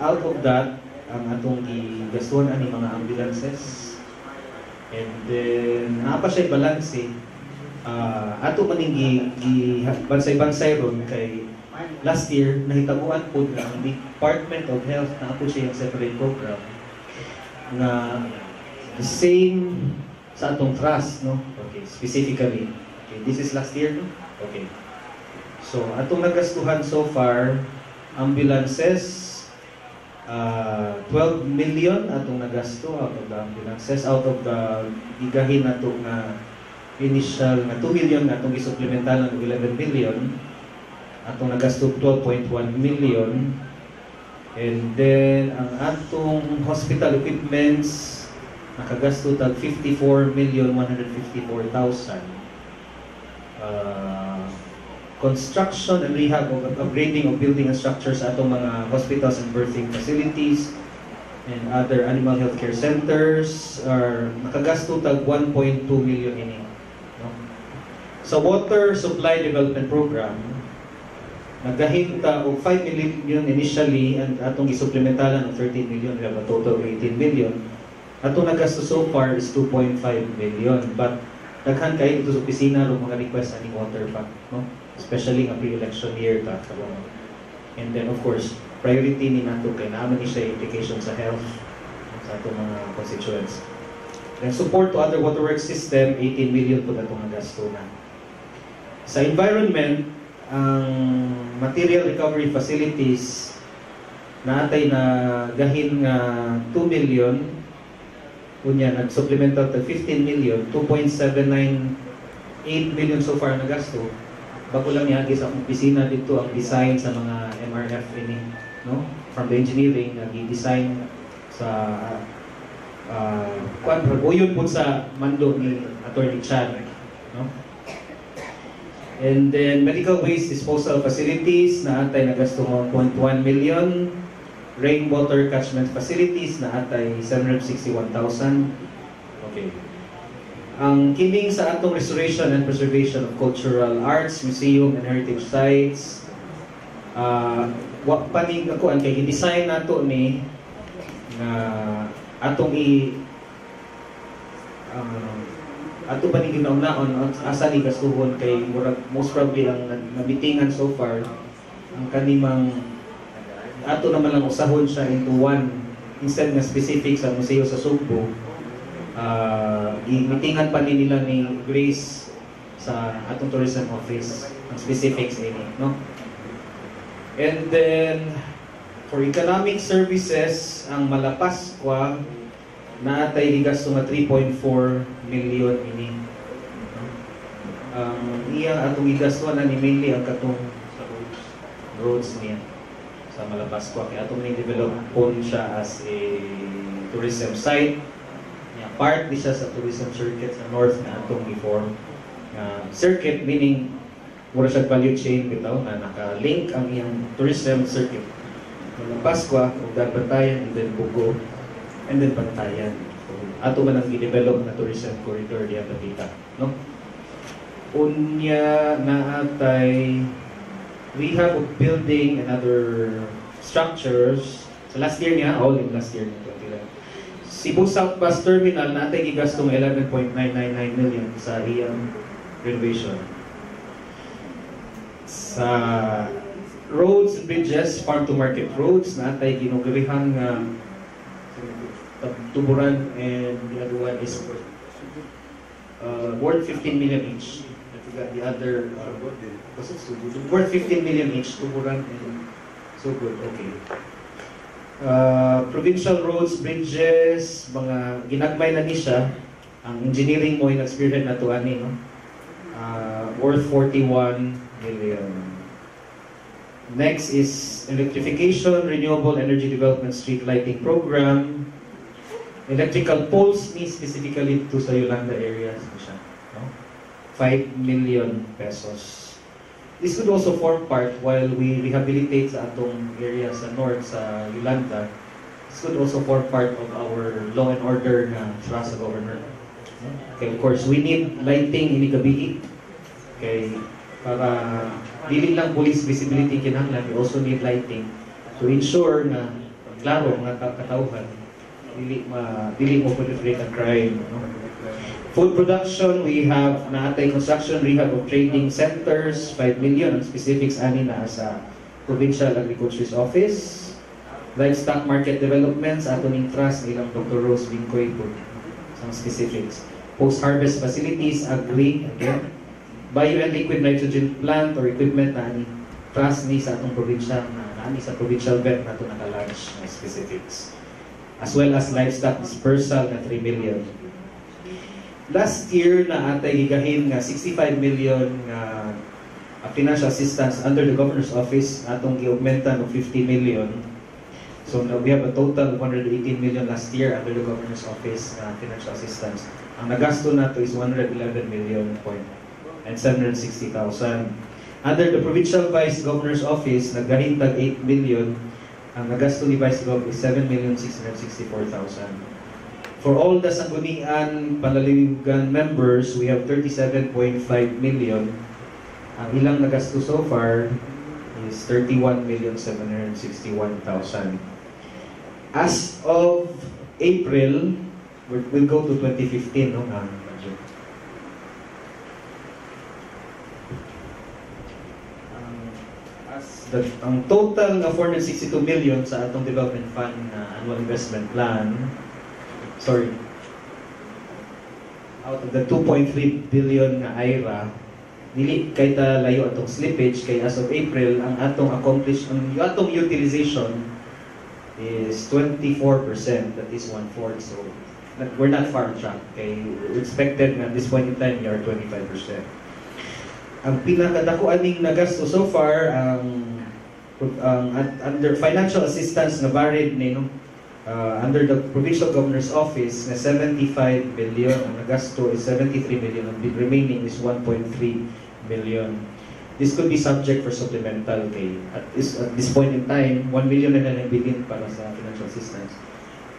Out of that, ang atong gigastuhan ani mga ambulances, and then naapa siya balance ato maning bansay-bansay ron kay last year, nahitabuan po na ang Department of Health na po siya yung separate program na the same sa atong trust, no? Okay, specifically. Okay, this is last year, no? Okay. So, atong nagastuhan so far, ambulances, 12 million atong nagasto out of the ambulances, out of the gigahin atong initial na 2 million atong isupplemental ng 11 million. Atong nagasto 12.1 million, and then ang atong hospital equipments nakagasto tag 54,154,000. Construction and rehab of upgrading of building and structures sa atong mga hospitals and birthing facilities and other animal health care centers are nakagasto tag 1.2 million ini. No? Sa water supply development program, nagdahinta og 5 million initially and atong isupplementalan ng 13 million, we have a total of 18 million. Atong nagasto so far is 2.5 million, but daghan kay ito sa opisina ro mga request ani water pa, no? Especially ang pre-election year ta. And then of course, priority ni nato kay naman ni siya implication sa health sa atong mga constituents. And support to other waterworks system, 18 million po atong nagasto na. Sa environment, ang material recovery facilities naatay na gahin nga 2 million, kunya nag-supplemental to 15 million, 2.798 million so far na gasto. Bago lang yagi sa opisina dito ang design sa mga MRF ini, no? From the engineering, nag-design sa kuan po sa mando ni Attorney Chan, no? And then medical waste disposal facilities na atay nagasto 1.1 million, rainwater catchment facilities na atay 761,000. Okay. Ang kining sa atong restoration and preservation of cultural arts, museum and heritage sites, wa panig ako ang kay design nato ni na atong ato pa ni ginaon asa ni gastuhon kay murag most probably ang nabitingan so far ang kanimang ato naman lang usahon siya into one instead na specific sa museo sa Sugbo. Imitingan pa nila ni Grace sa atong tourism office ang specifics ini, no? And then for economic services ang Malapas kwa naatay ligasto nga 3.4 million ini. iya atong igastuan ni mainly ang katong sa roads niya sa Malapascua kaya atong ni-develop pon siya as a tourism site. Part di siya sa tourism circuit sa north na atong i-form. Circuit meaning wala siya value chain bitaw na naka-link ang iyang tourism circuit. Malapascua, ug Bantayan, and then Bugo, and then Bantayan. So, ato man ang i-develop na tourism corridor diya Batita, no? Unya na atay we have a building and other structures. So last year niya, all in last year niya, 2011. Cebu South Bus Terminal na atay gigastong 11.999 million sa iyang renovation. Sa roads and bridges, farm to market roads na atay ginugurihang tuburan, and the other one is worth 15 million each. The other worth 15 million each, tuburan and so good, okay. Provincial roads, bridges, mga ginagmay na ni siya. Ang engineering mo yung experience na to ani, no? Worth 41 million. Next is electrification, renewable energy development, street lighting program. Electrical poles ni specifically to sa Yolanda areas siya, no? 5 million pesos. This could also form part while we rehabilitate sa atong area sa north sa Yolanda. This could also form part of our law and order na trust sa governor. Okay, of course, we need lighting ini gabi. Okay, para dili lang police visibility kinahanglan, we also need lighting to ensure na klaro mga katawhan dili mo proliferate ang crime, no? Food production, we have naatay construction, rehab of trading centers, 5 million. Ang specifics ani na sa Provincial Agriculture's Office. Livestock market developments, ato ning trust ilang Dr. Rose Vincoy po. Some specifics. Post-harvest facilities, agri, again. Bio and liquid nitrogen plant or equipment na ani trust ni sa atong probinsya na ani sa provincial vet na ito naka-launch na specifics. As well as livestock dispersal na 3 million. Last year na atay gigahin nga 65 million nga financial assistance under the Governor's Office, atong gi-augmentan of 50 million. So now we have a total of 118 million last year under the Governor's Office financial assistance. Ang nagasto nato is 111 million and 760,000. Under the Provincial Vice Governor's Office, naggahintag 8 million. Ang nagasto ni Vice Gov is 7,664,000. For all the Sanggunian Panlaligan members, we have 37.5 million. Ang ilang nagasto so far is 31,761,000. As of April, we'll go to 2015, no? Ang total na 462 million sa atong development fund annual investment plan, out of the 2.3 billion na IRA, dili kay ta layo atong slippage kay as of April ang atong atong utilization is 24%, that is 1/4, so we're not far on track. Okay, we expected at this point in time we are 25%. Ang pinakadako aning nagasto so far under financial assistance na varied ni under the Provincial Governor's Office na 75 billion, ang nagasto is 73 million, and the remaining is 1.3 billion. This could be subject for supplemental kay at this point in time 1 million na billion para sa financial assistance.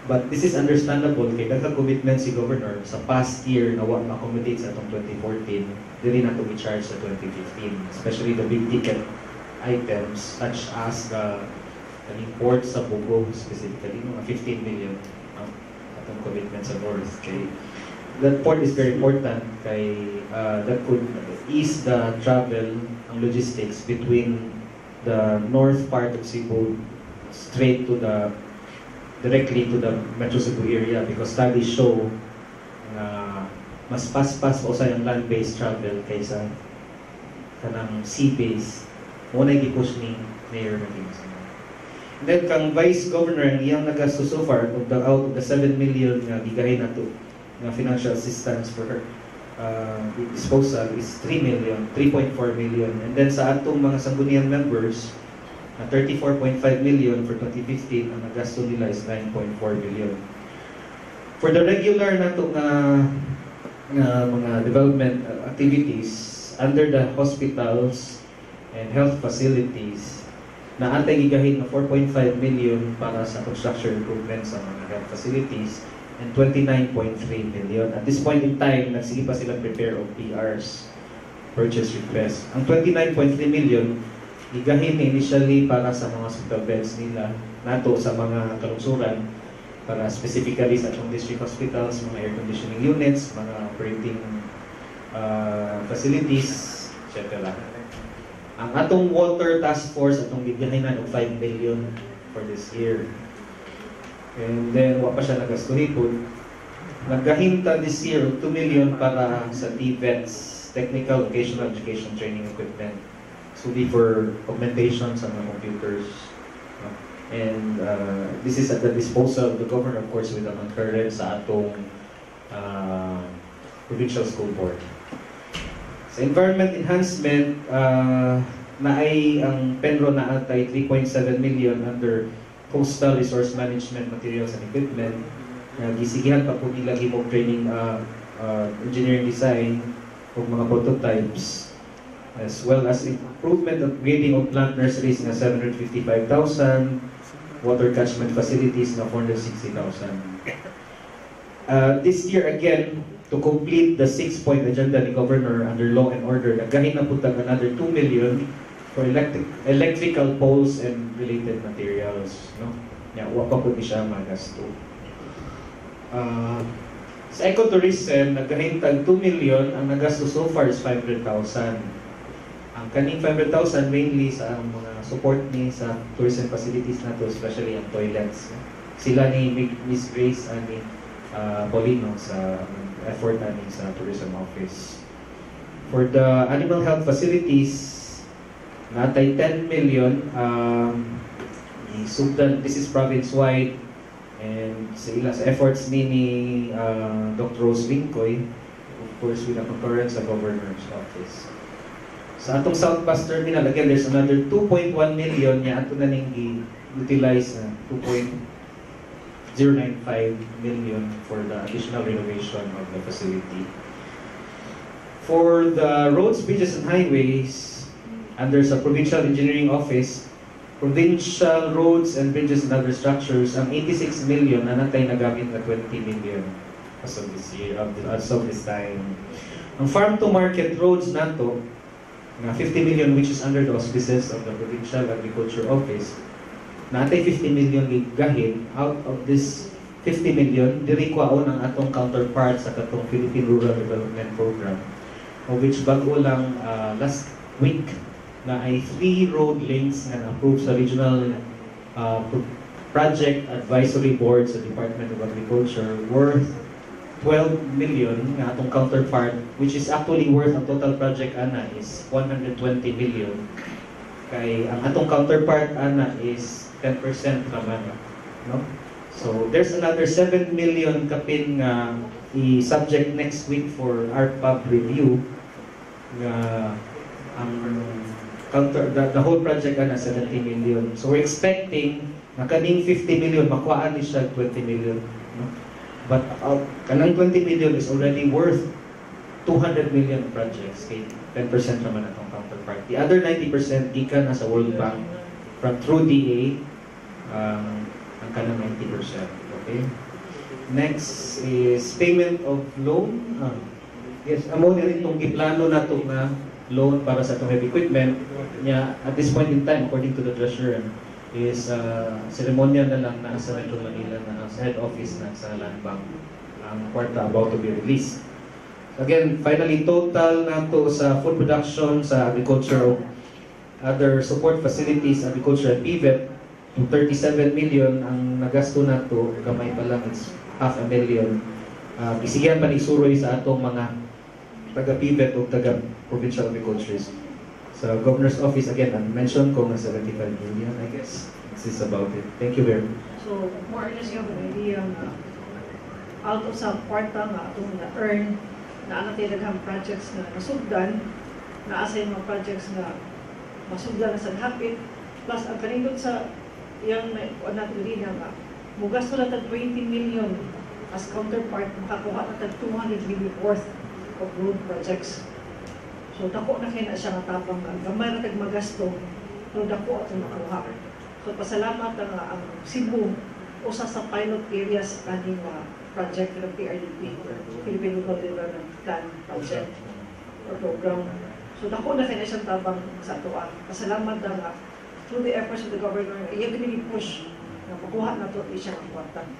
But this is understandable kay dagdag commitment si Governor sa past year na wa ma-accommodate sa atong 2014, dili na to i-charge sa 2015, especially the big ticket items such as the import sa Bugo specifically, mga 15 million atong commitment sa North. Kay that port is very important kay that could ease the travel and logistics between the north part of Cebu straight to directly to the Metro Cebu area, because studies show mas pas-pas o sa yung land-based travel kaysa kanang sea-based. Muna i-push ni Mayor Martins. Then kang Vice Governor, iyang nagasto so far out of the 7 million nga bigay na to na financial assistance for her disposal is 3.4 million. And then sa atong mga sangguniang members, 34.5 million for 2015, ang nagasto nila is 9.4 million. For the regular nato mga development activities under the hospitals and health facilities, na atay gigahin na 4.5 million para sa construction improvements sa mga health facilities and 29.3 million. At this point in time, nagsige pa sila prepare of PRs, purchase request. Ang 29.3 million, gigahin initially para sa mga hospital beds nila, nato sa mga kalungsuran, para specifically sa atong district hospitals, mga air conditioning units, mga operating facilities, etc. Ang atong water task force, atong gigahinan og 5 million for this year. And then, wa pa siya nagastuhipon. Nagkahinta this year 2 million para sa TVETs, Technical Vocational Education Training Equipment. So, for augmentation sa mga computers. And this is at the disposal of the governor, of course, with the concurrence sa atong provincial school board. Sa environment enhancement, naay ang Penro na atay 3.7 million under Coastal Resource Management Materials and Equipment. Gisigihan pa po nila himog training engineering design o mga prototypes, as well as improvement of grading of plant nurseries na 755,000, water catchment facilities na 460,000. This year again, to complete the 6-point agenda ni Governor under law and order, nagkahin na po another 2 million for electrical poles and related materials. No? Wa pa po di siya magasto. Sa ecotourism, nagkahintag 2 million, ang nagasto so far is 500,000. Ang kaning 500,000 mainly sa mga support ni sa tourism facilities nato, especially ang toilets. Sila ni Miss Grace ani Paulino sa effort namin sa tourism office. For the animal health facilities, natay 10 million. This is province-wide, and sa efforts ni Dr. Rose Wincoy, of course with the concurrence sa governor's office. Sa atong South Bus Terminal, again, there's another 2.1 million niya ato na ning i-utilize na 2.095 million for the additional renovation of the facility. For the roads, bridges, and highways, under sa Provincial Engineering Office, provincial roads and bridges and other structures, ang 86 million na natay nagamit na 20 million as of this year, as of this time. Ang farm to market roads nato, na 50 million, which is under the auspices of the Provincial Agriculture Office, natay 50 million gigahin. Out of this 50 million, diri kwaon ang atong counterpart sa katong Philippine Rural Development Program, of which bago lang last week na ay 3 road links na approved sa Regional Project Advisory Board sa Department of Agriculture worth 12 million nga atong counterpart, which is actually worth ang total project ana is 120 million. Kay ang atong counterpart ana is 10% naman, no? So there's another 7 million kapin nga i-subject next week for ARPAB review nga ang the whole project ana 70 million. So we're expecting na kaning 50 million makuhaan ni siya 20 million, no? But kanang 20 million is already worth 200 million projects. Okay? 10% naman atong counterpart. The other 90% gikan na sa World Bank from through DA, ang kanang 90%. Okay? Next is payment of loan. Yes, amo na rin itong giplano na itong loan para sa itong heavy equipment. At this point in time, according to the treasurer, is ceremonial na lang na sa Metro Manila na sa head office na sa Land Bank ang kwarta about to be released. Again, finally, total na to sa food production, sa agriculture, other support facilities, agriculture and PVET, 37 million ang nagasto na to, gamay pa lang, it's 500,000. Isigyan pa ni Suroy sa atong mga taga-PVET o taga-provincial agricultures. Sa Governor's Office, again, mention ko na 75 million, I guess. This is about it. Thank you very much. So, more or less yung idea na out of sa kwarta nga itong na-earn na daghang projects na nasugdan, naasa yung mga projects na masugdan na sa hapit, plus ang kanindot sa yung natin rin nga, mugasto na tag 20 million as counterpart, makakuha na tag 200 million worth of road projects. So dako na kayo na siya nga tapang gamay na tag magasto, pero dako at makuha. So pasalamat ang Cebu, usa sa pilot areas kaning project ng PRDP, Philippine Rural Development Plan Project or program. So dako na kayo na siyang tabang sa atuan. Pasalamat na nga, through the efforts of the governor, iya gini push na makuha na ito siyang important.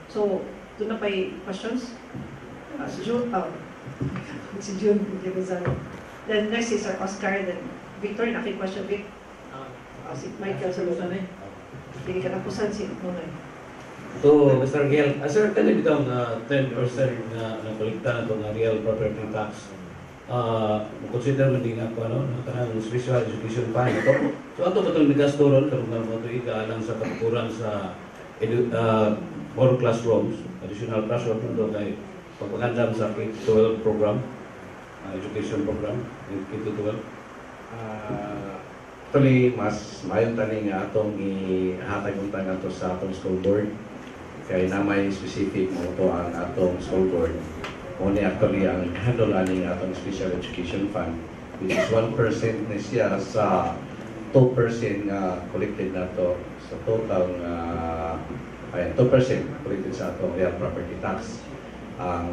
So, doon na pa'y questions? Si June, si June, hindi Rizal. Then next is our Oscar, then Victor, naki-question, Vic. Si Michael sa lupa na hindi ka napusan si Nonoy. To Mr. Gil, sir, kaya bitaw na 10% na nakulikta na itong real property tax. Consider man din ako, na kanang special education fund ito. So, ato ba itong nagasto ron, kung nga ito ikaalang sa pagkukuran sa more classrooms, additional classroom ito kay pagpagandam sa K-12 program, education program, K-12. Actually, mas mayong tani nga atong ihatag untang ato sa atong school board. Kaya na may specific mo ito ang atong school board. Muna actually ang handle aning atong special education fund, which is 1% na siya sa 2% nga collected na to sa total 2% collected sa atong real property tax. Ang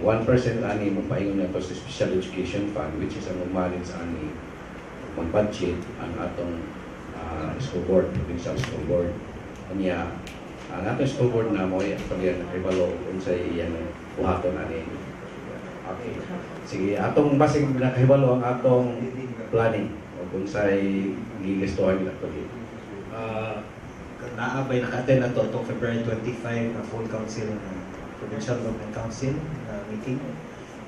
1% ani mo paingon na to sa special education fund, which is ang manage ani mag-budget ang atong school board, provincial school board. Kanya, ang atong school board na mo ay actually ang nakibalo kung sa iyan buhaton ani. Okay. Sige, atong basig nakahibalo ang atong planning o kung sa gigistuhan nila to. Naabay naka-attend na to itong February 25 na full council na Provincial Government Council meeting.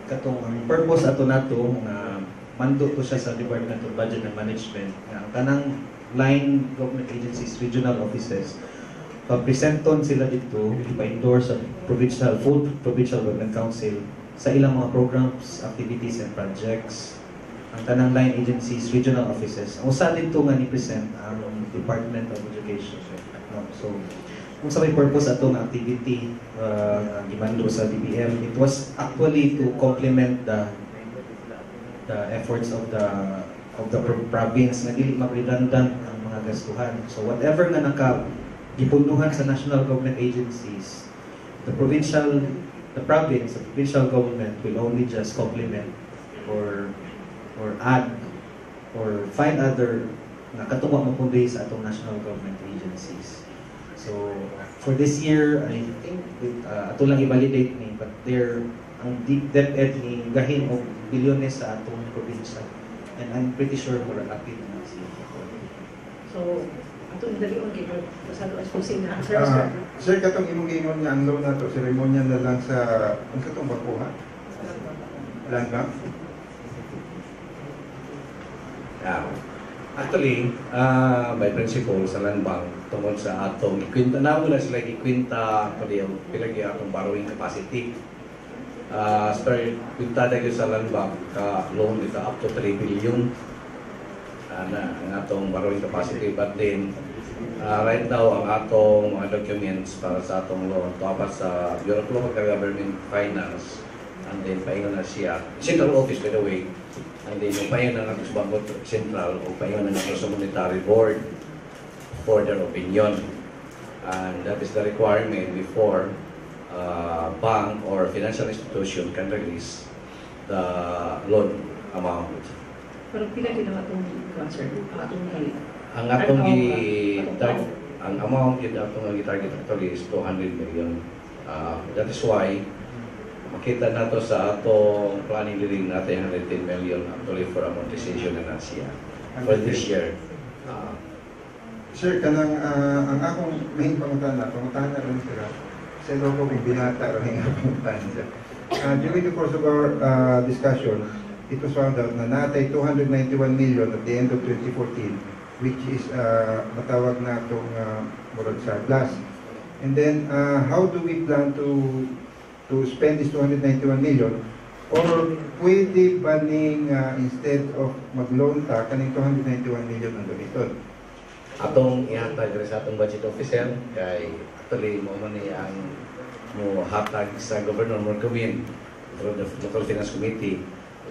Katong ang purpose ato nato nga mando to siya sa Department of Budget and Management. Ang tanang line government agencies, regional offices, pag-presenton sila dito, ipa-endorse sa full Provincial Government Council sa ilang mga programs, activities, and projects. Ang tanang line agencies, regional offices. Ang usa dito nga ni-present ang Department of Education. So, kung sa may purpose ato na activity gimando sa DBM, it was actually to complement the efforts of the province na dili mag-redundant ang mga gastuhan. So whatever nga nakagipunduhan sa national government agencies, the provincial government will only just complement or add or find other nakatungwa mo kundi sa atong national government agencies. So for this year, I think ato lang i-validate ni, but ang DepEd ni gahin og bilyones sa atong probinsya. And I'm pretty sure mura lapit na siya. So, atong dalion kay pasado as kusina. Sir, katong imong ingon niya ang loan nato, seremonya na lang sa ang katong bakuha. Land bank. Actually, by principle sa land bank tungkol sa atong ikwinta na muna sila ikwinta pilagi atong borrowing capacity. Kwinta dahil sa land bank ka loan dito up to 3 billion na ang atong borrowing capacity, but then right now ang atong mga documents para sa atong loan tuapat sa Bureau of Local Government Finance, and then paingon na siya central office, by the way, and then yung paingon na natin sa Bangko Central o paingon na natin sa Monetary Board for their opinion, and that is the requirement before bank or financial institution can release the loan amount. Pero pila din ang atong concern, ang amount yun atong target actually is 200 million. That is why makita nato sa atong planning living natin 110 million actually for amortization na siya for this year. Sir, kanang ang akong main pangutana rin sila sa loko kong binata rin ang pangutana siya. During the course of our discussion, it was found out na natay 291 million at the end of 2014, which is matawag na itong murag surplus. And then, how do we plan to spend this 291 million Or pwede ba ning instead of mag-loan ta, kaning 291 million ang gamiton? Atong ihatag rin sa atong budget officer, kay actually mo man ang mo hatag sa Governor Morgamin from the Local Finance Committee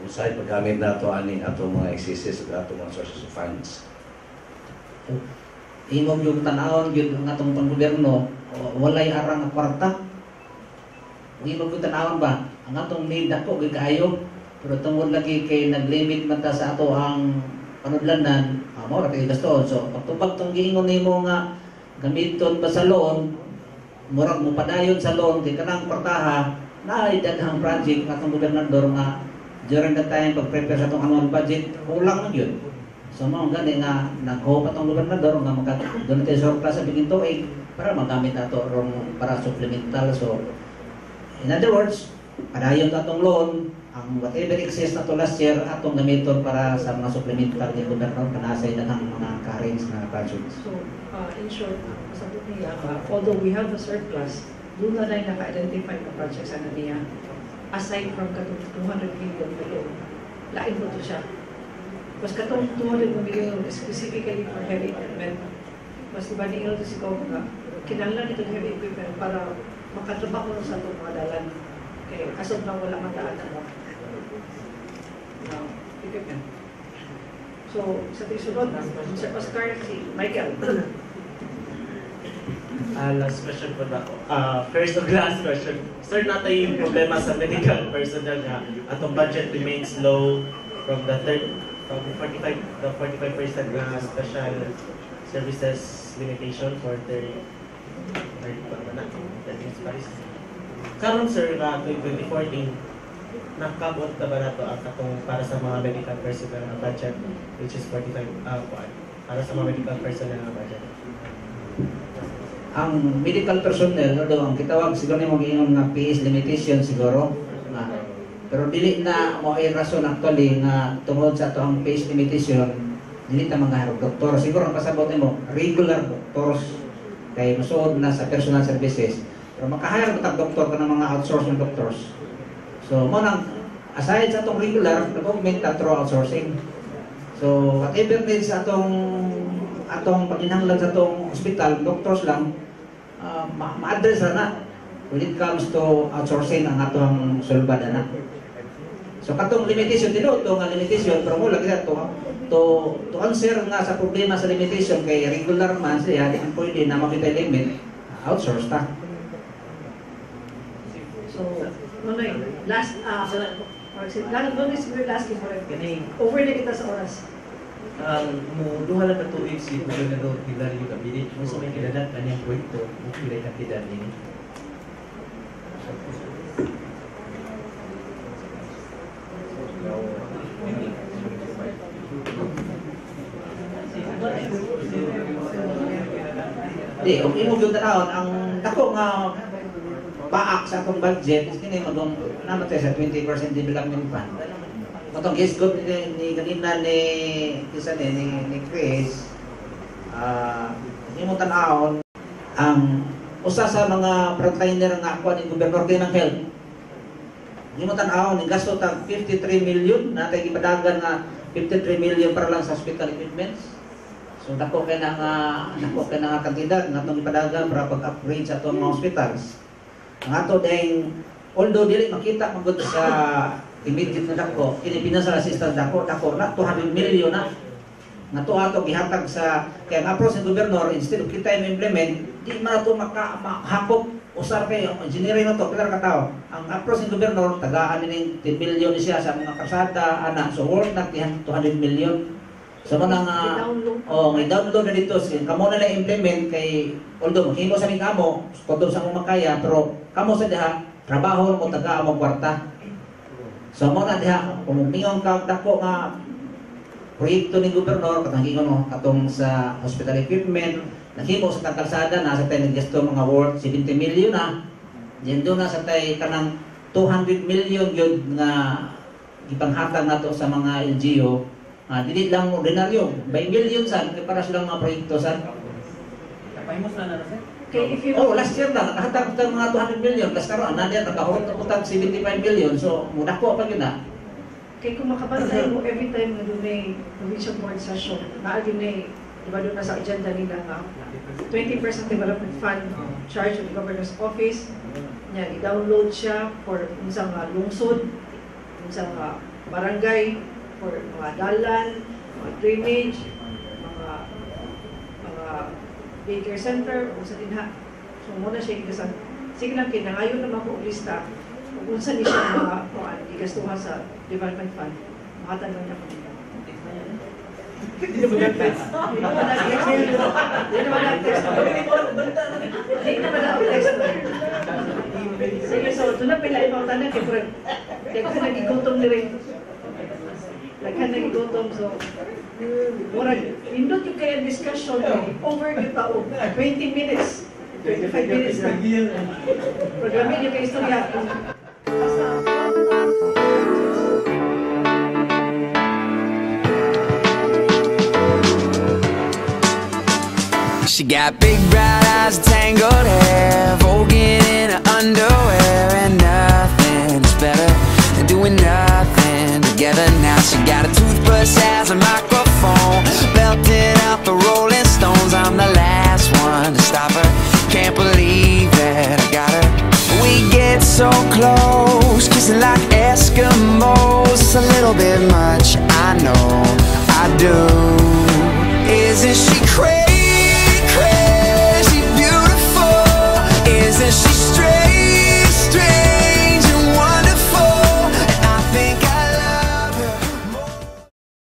usay paggamit nato ani atong mga excesses at atong mga sources of funds. Imong yung tanawon yun ang atong panggobyerno, walay arang nga kwarta. Imong yung tanawon ba? Ang atong need ako kayo, pero tungod lagi kay nag-limit man ta sa ato ang panudlanan, mao ra kay gasto. So pagtubag tong giingon nimo nga gamiton ba sa loan, murag mo padayon sa loan kay kanang kwartaha na daghang project atong gobernador nga during the time pag-prepare sa atong annual budget, kulang man yun. So mao gani nga nag-hope atong gobernador nga magka-donate surplus sa biging tuig para magamit nato rong para supplemental. So in other words, padayon atong loan, ang whatever excess na to last year atong gamiton para sa mga supplemental ni gobernador panasay daghang mga carries na projects. So, in short, masabot niya, although we have a surplus, doon na rin naka-identify na projects na niya. Aside from katong 200 million below, lain po ito siya. Mas katong 200 million specifically for heavy equipment, mas iba niyo ito sigaw nga, kinahanglan ito ng heavy equipment para makatrabaho sa itong mga dalan. Kaya kasod na wala mataan na equipment. So, sa tisunod, Sir Oscar, si Michael. Last question po na ako. First of last question. Sir, natay yung problema sa medical personnel nga atong budget remains low from the 45% na special services limitation for third karon sir nga 2014 nakabot na ba nato ang atong para sa mga medical personnel na budget which is 45 para sa mga medical personnel na budget? Ang medical personnel ang kitawag siguro ni mag-ingon nga PS limitation siguro nga pero dili na mo ay rason actually nga tungod sa ato ang PS limitation dili ta mga doktor siguro ang pasabot nimo regular doctors kay musuod na sa personal services pero makahire ta doktor kana mga outsourcing doctors. So mo nang aside sa atong regular nag-augment ta through outsourcing. So whatever din sa atong paghinahanglan sa atong ospital, doctors lang ma-address na when it comes to outsourcing ang atong sulbad na. So katong limitation dilo to nga limitation pero mo lagi to answer nga sa problema sa limitation kay regular man siya di ang pwede na makita limit outsource ta. So, Nonoy, last over na kita sa oras. Duha lang na tuig si Gobernador Hilario Gabinit kung sa may kiladat kanyang proyekto ng pilay kantidad ini. Di, kung imo yung tanawon, ang dako nga paak sa atong budget is kini magong namatay sa 20% development fund. Matong gisgot ni kanina ni Chris, imo tan-awon ang usa sa mga frontliner nga ako ni Gobernador ng Health. Imo tan-awon ni gasto tag 53 million natay gipadagan nga 53 million para lang sa hospital equipments. So dako kay na nga kantidad nga atong ipadagan para pag-upgrade sa atong mga hospitals. Ang ato dahil, although dili makita magod sa immediate na dako, kini financial assistance dako na 200 million na. Nga to ato gihatag sa kaya ang approach ng gobernador instead of kita i-implement, di man ato makahakop usar kay engineering na to pila ka tao. Ang approach ng gobernador tagaan ning 10 million siya sa mga kalsada ana so worth na 200 million. So man nga i-download na dito kamo na implement kay although mahimo sa ning kamo kundo sa mo makaya pero kamo sa diha trabaho mo taga mo kwarta. So mo na diha kung mingon ka dako nga proyekto ni gobernador katang mo katong sa hospital equipment naghimo sa kalsada na sa tay naggasto mga worth 70 million na. Diyan do na sa tay kanang 200 million gyud nga gipanghatag nato sa mga LGU. Dili lang ordinaryo, by million sa para silang mga proyekto sa. Napahimos na sir? Okay, if you... Oh, last year na, nakahatag ng mga 200 million. Tapos karoon, nadia, nakahurot na putang 75 million. So, muna ko pa yun na. Okay, kung makabantay mo every time na doon ay provincial board session, naagin na diba doon na sa agenda nila nga 20% development fund charge of the governor's office. Yan, i-download siya for isang lungsod, isang barangay, for mga dalan, mga drainage, mga daycare center, o sa tinha. So, muna siya igasan. Sige lang, kinangayon naman po lista kung unsa ni siya mga igastuhan sa development fund. Makatan lang niya po nila. Hindi naman nag-text. Sige, so, doon na pala ibang tanong kay Fred. Daghan nagigutom ni rin. Daghan nagigutom, so, murag, indot yung kaya discussion, over yung tao, 20 minutes, 25 minutes na. Programin yung kaya istorya. She got big brown eyes, tangled hair, voguing in her underwear, and nothing is better than doing nothing together. Now she got a toothbrush as a microphone, belting out the Rolling Stones. I'm the last one to stop her. Can't believe that I got her. We get so close, kissing like Eskimos. It's a little bit much, I know I do. Isn't she crazy?